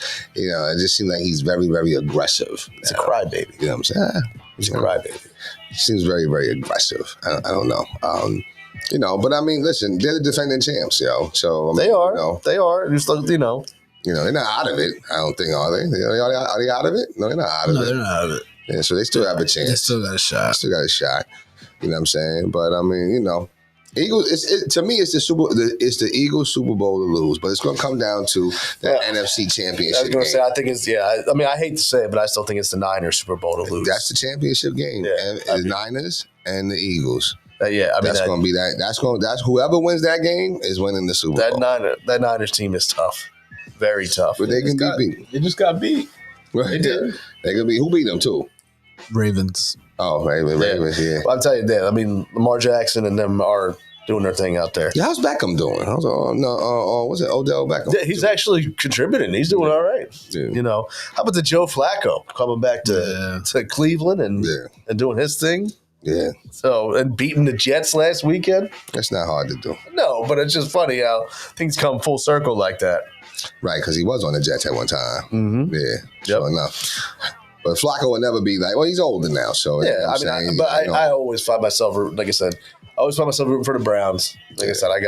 C: just seems like he's very, very aggressive.
A: It's a crybaby.
C: You know what I'm saying?
A: He's a crybaby.
C: He seems very, very aggressive. I don't know. But I mean, listen, they're the defending champs, yo. So I mean,
A: They are. They are. Just
C: they're not out of it. I don't think, are they? Are they out of it? No, they're not out of
B: No,
C: it.
B: they're not out of it.
C: Yeah, so they still have a chance.
B: They still got a shot.
C: Still got a shot. You know what I'm saying? But I mean, you know, Eagles. To me, it's the Eagles Super Bowl to lose, but it's going to come down to the NFC Championship.
A: I was going to
C: game.
A: say, I think it's I mean, I hate to say it, but I still think it's the Niners Super Bowl to lose.
C: That's the championship game.
A: Yeah,
C: and the Niners and the Eagles.
A: Yeah, I mean,
C: that's going to be that. That's whoever wins that game is winning the Super Bowl.
A: That Niners team is tough, very tough.
C: But they can be beat.
B: They just got beat.
C: They did. They can be. Who beat them too?
B: Ravens.
C: Oh, Ravens. Yeah.
A: Well, I'll tell you that. I mean, Lamar Jackson and them are doing their thing out there.
C: Yeah, how's Beckham doing? What's it? Odell Beckham.
A: Yeah, he's actually contributing. He's doing all right.
C: Yeah.
A: You know, how about the Joe Flacco coming back to Cleveland and doing his thing?
C: Yeah.
A: So, and beating the Jets last weekend?
C: That's not hard to do.
A: No, but it's just funny how things come full circle like that.
C: Right, because he was on the Jets at one time.
A: Mm-hmm.
C: Yeah, sure enough. But Flacco will never be like, well, he's older now, so
A: yeah. I always find myself, like I said, rooting for the Browns. Like I said, I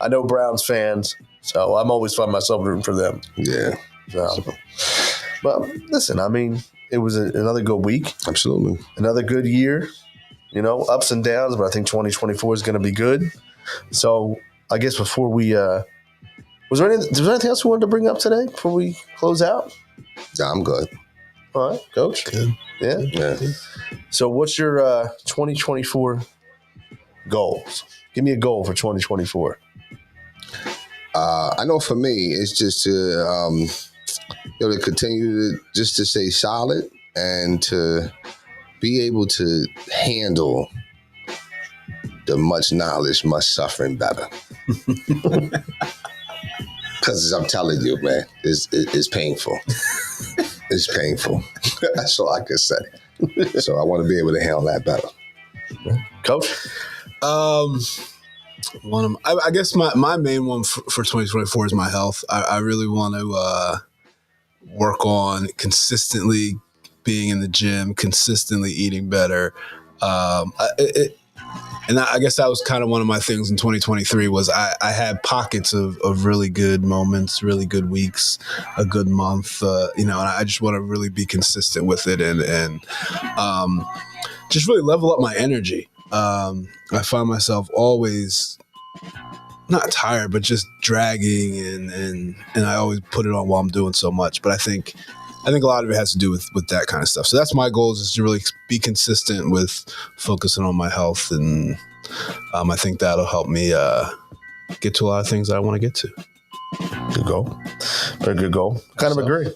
A: know Browns fans, so I'm always find myself rooting for them.
C: Yeah.
A: So, but listen, I mean, it was another good week.
C: Absolutely.
A: Another good year. You know, ups and downs, but I think 2024 is going to be good. So I guess before we, was there anything else we wanted to bring up today before we close out?
C: Yeah, I'm good.
A: All right, Coach.
B: Good.
A: Yeah.
C: Yeah.
A: So what's your 2024 goals? Give me a goal for 2024.
C: I know for me, it's just to to continue to stay solid and to be able to handle the much knowledge, much suffering better. Because I'm telling you, man, it's painful. It's painful. That's all I can say. So I want to be able to handle that better.
A: Coach?
B: I guess my main one for 2024 is my health. I really want to work on consistently being in the gym, consistently eating better. And I guess that was kind of one of my things in 2023 was I had pockets of really good moments, really good weeks, a good month, and I just want to really be consistent with it and just really level up my energy. I find myself always not tired, but just dragging and I always put it on while I'm doing so much. But I think a lot of it has to do with that kind of stuff. So that's my goal is to really be consistent with focusing on my health. And I think that'll help me get to a lot of things that I want to get to.
A: Good goal. Very good goal. Kind of agree.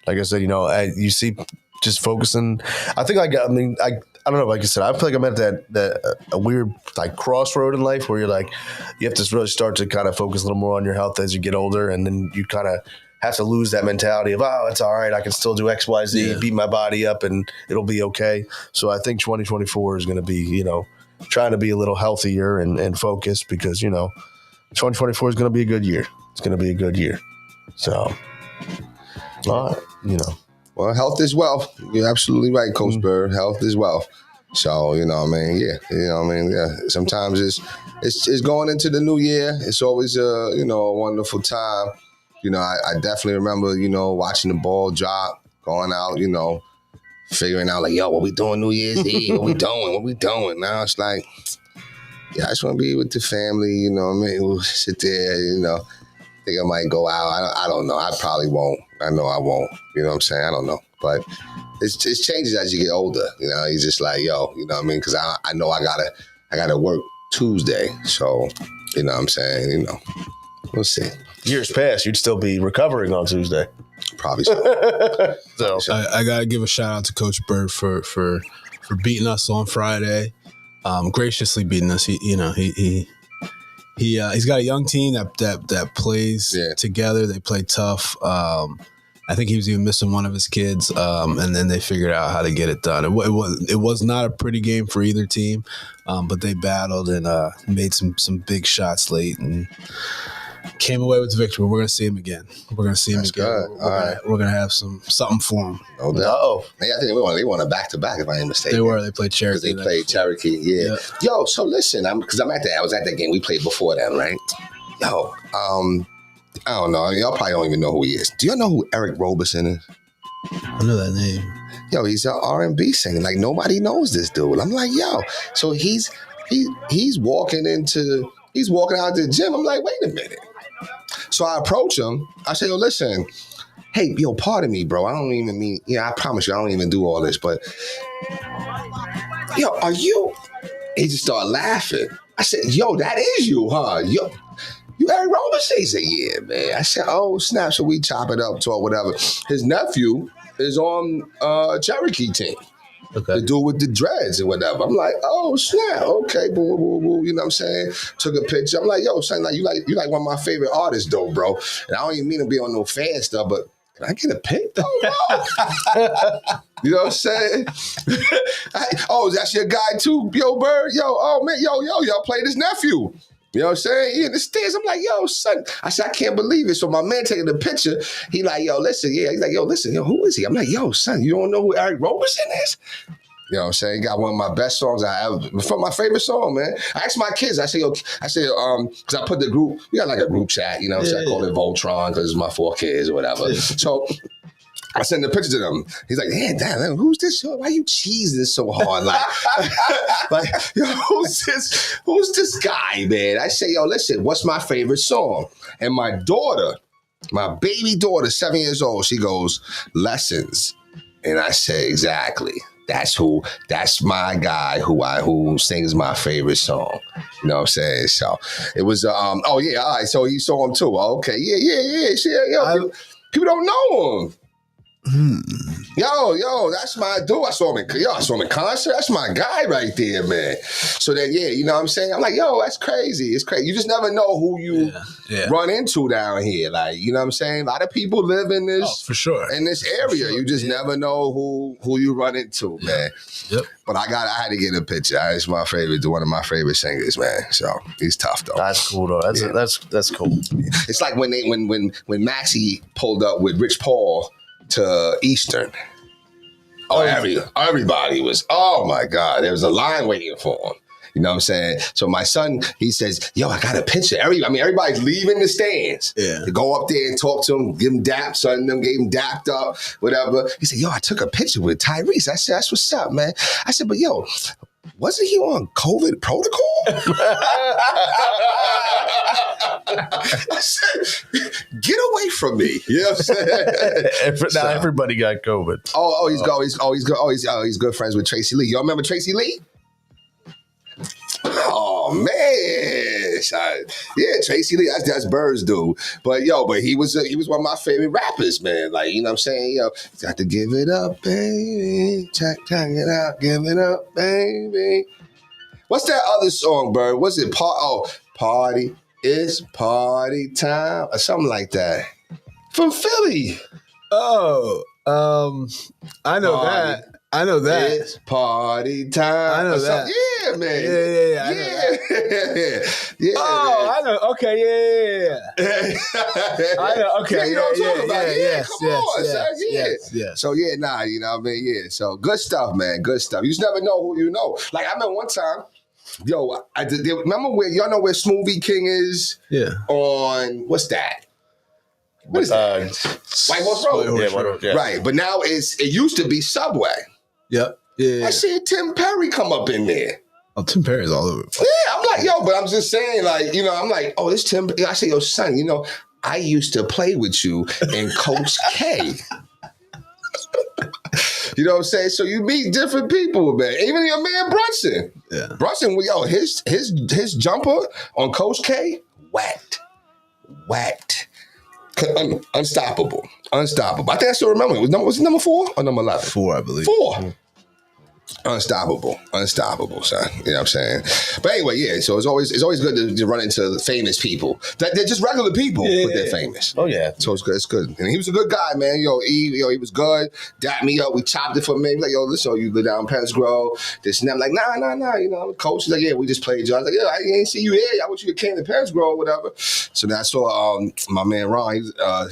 A: Like I said, you see just focusing. I think I don't know. Like I said, I feel like I'm at that a weird like crossroad in life where you're like, you have to really start to kind of focus a little more on your health as you get older. And then you kind of have to lose that mentality of, oh, it's all right. I can still do X, Y, Z, beat my body up and it'll be okay. So I think 2024 is going to be, trying to be a little healthier and focused because, 2024 is going to be a good year. It's going to be a good year. So, all right,
C: Well, health is wealth. You're absolutely right, Coach Bird. Health is wealth. So, yeah. Sometimes it's going into the new year. It's always a wonderful time. I definitely remember, watching the ball drop, going out, figuring out like, yo, what we doing New Year's Eve? What we doing? Now it's like, yeah, I just want to be with the family, we'll sit there, think I might go out. I don't know. I probably won't. I know I won't. You know what I'm saying? I don't know. But it changes as you get older. You're just like, yo, you know what I mean? Because I know I gotta work Tuesday. So, you know what I'm saying? We'll see.
A: Years past, you'd still be recovering on Tuesday.
C: Probably so.
A: So
B: I gotta give a shout out to Coach Bird for beating us on Friday, graciously beating us. He's got a young team that plays together. They play tough. I think he was even missing one of his kids, and then they figured out how to get it done. It was not a pretty game for either team, but they battled and made some big shots late and came away with the victory. We're going to see him again. We're going to see him again. We're going to have something for him.
C: No doubt.
A: Uh-oh.
C: I think they won a back-to-back, if I ain't mistaken.
B: They played Cherokee.
C: They played Cherokee, yeah. Yo, so listen, I was at that game. We played before that, right? Yo, I don't know. Y'all probably don't even know who he is. Do y'all know who Eric Roberson is?
B: I know that name.
C: Yo, he's an R&B singer. Like nobody knows this dude. I'm like, yo. So he's walking out the gym. I'm like, wait a minute. So I approach him. I say, yo, listen, hey, yo, pardon me, bro. I don't even mean, I promise you, I don't even do all this, but yo, are you? He just started laughing. I said, yo, that is you, huh? Yo, you Eric Roberson? He said, yeah, man. I said, oh, snap. So we chop it up, talk, whatever. His nephew is on Cherokee team.
B: Okay.
C: The dude with the dreads or whatever. I'm like, oh, snap. Okay, boo, boo, boo. You know what I'm saying? Took a picture. I'm like, yo, son, like you like one of my favorite artists, though, bro. And I don't even mean to be on no fan stuff, but can I get a pic, though, bro? You know what I'm saying? Oh, that's your guy, too, yo, Bird? Yo, oh, man, y'all played his nephew. You know what I'm saying? He in the stands. I'm like, yo, son. I said, I can't believe it. So my man taking the picture, he like, yo, listen, yeah. He's like, yo, listen, yo, who is he? I'm like, yo, son, you don't know who Eric Roberson is? You know what I'm saying? He got one of my best songs I ever, from my favorite song, man. I asked my kids, I said, because I put the group, we got like a group chat, you know what I'm saying? I call it Voltron because it's my 4 kids or whatever. Yeah. So I sent the picture to them. He's like, damn, who's this? Why you cheesing this so hard? Like, yo, who's this guy, man? I say, yo, listen, what's my favorite song? And my daughter, my baby daughter, 7 years old, she goes, Lessons. And I say, exactly. That's my guy who sings my favorite song. You know what I'm saying? So it was, all right. So you saw him too. Okay. Yeah. People don't know him. Yo, that's my dude. I saw him in concert. That's my guy right there, man. So then, you know what I'm saying? I'm like, yo, that's crazy. It's crazy. You just never know who you run into down here. Like, you know what I'm saying? A lot of people live in this,
B: for sure,
C: in this area. You just never know who you run into, man.
B: Yep.
C: But I had to get a picture. It's my favorite, one of my favorite singers, man. So he's tough though.
A: That's cool though. That's cool.
C: It's like when Maxie pulled up with Rich Paul to Eastern. Everybody was, oh my God, there was a line waiting for him. You know what I'm saying? So my son, he says, yo, I got a picture. Everybody's leaving the stands. Yeah. To go up there and talk to him, give him daps, son of them gave him dapped up, whatever. He said, yo, I took a picture with Tyrese. I said, that's what's up, man. I said, but yo, wasn't he on COVID protocol? I said, get away from me. You know what I'm saying?
A: Now everybody got COVID.
C: He's good friends with Tracy Lee. Y'all remember Tracy Lee? Oh man, Tracy Lee. That's Bird's dude. But he was one of my favorite rappers, man. Like, you know what I'm saying? Yo, got to give it up, baby. Check it out, give it up, baby. What's that other song, Bird? What's it? Party. It's party time or something like that. From Philly.
B: Oh, I know
C: party.
B: that. I know that.
C: It's party time.
B: I know that.
C: Yeah, man.
B: Yeah. Oh, I know. Okay, yeah. I know. Okay,
C: you know what I'm talking about.
B: Yes,
C: come on, son.
B: Yes.
C: So you know what I mean? Yeah. So good stuff, man. Good stuff. You just never know who you know. Like I remember one time. Yo, remember y'all know where Smoothie King is? Yeah. On what's that? What is that? White Horse Road.
A: Yeah.
C: Right, but now it used to be Subway.
B: Yep. Yeah.
C: I see Tim Perry come up in there.
B: Oh, Tim Perry's all over.
C: Yeah, I'm like, yo, but I'm just saying, like, you know, I'm like, oh, this Tim. I say, yo, son, you know, I used to play with you in Coach K. You know what I'm saying? So you meet different people, man. Even your man Brunson. Yeah. Brunson, his jumper on Coach K, whacked. Unstoppable. I think I still remember. Was it number 4 or number 11?
B: 4, I believe.
C: 4. Mm-hmm. Unstoppable, son. You know what I'm saying? But anyway, yeah. So it's always good to run into famous people. They're just regular people, but they're famous.
A: Oh yeah.
C: So it's good. It's good. And he was a good guy, man. He was good. Dapped me up. We chopped it for me. Like, yo, listen, you live down Penns Grove. This and that. I'm like, nah. You know, I'm a coach. He's like, yeah, we just played. I was like, yeah, I ain't see you here. I wish you came to Penns Grove, whatever. So then I saw my man Ron. He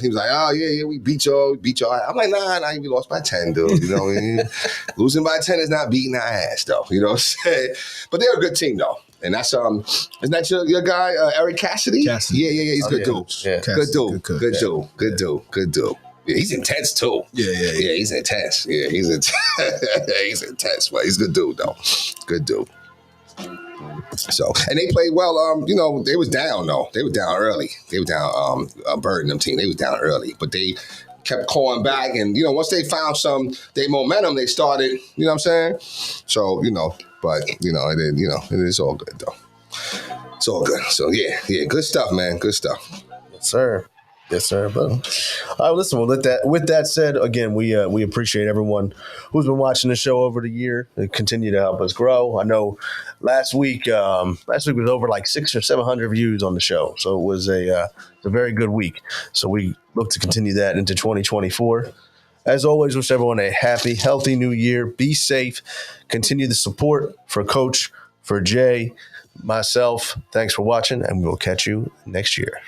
C: was like, oh yeah, we beat y'all. I'm like, nah, we lost by 10, dude. You know what I mean? Losing by 10 is not beating our ass, though. You know what I'm saying? But they're a good team, though. And that's isn't that your guy, Eric Cassidy?
B: Cassidy.
C: Yeah. He's a good dude.
A: Yeah.
C: Good dude. Yeah, he's intense too.
B: Yeah.
C: He's intense. Yeah, he's he's intense, but he's a good dude though. Good dude. So, and they played well. They was down though. They were down early. They were down. Bird and them team. They was down early, but they kept calling back. And once they found their momentum, they started. You know what I'm saying? So but it is all good though. It's all good. So yeah, good stuff, man. Good stuff.
A: Yes, sir. Yes, sir. But all right, listen. Well, with that said, again, we appreciate everyone who's been watching the show over the year and continue to help us grow. I know last week was over like 600 or 700 views on the show, so it was a very good week. So we look to continue that into 2024. As always, wish everyone a happy, healthy new year. Be safe. Continue the support for Coach, for Jay, myself. Thanks for watching, and we will catch you next year.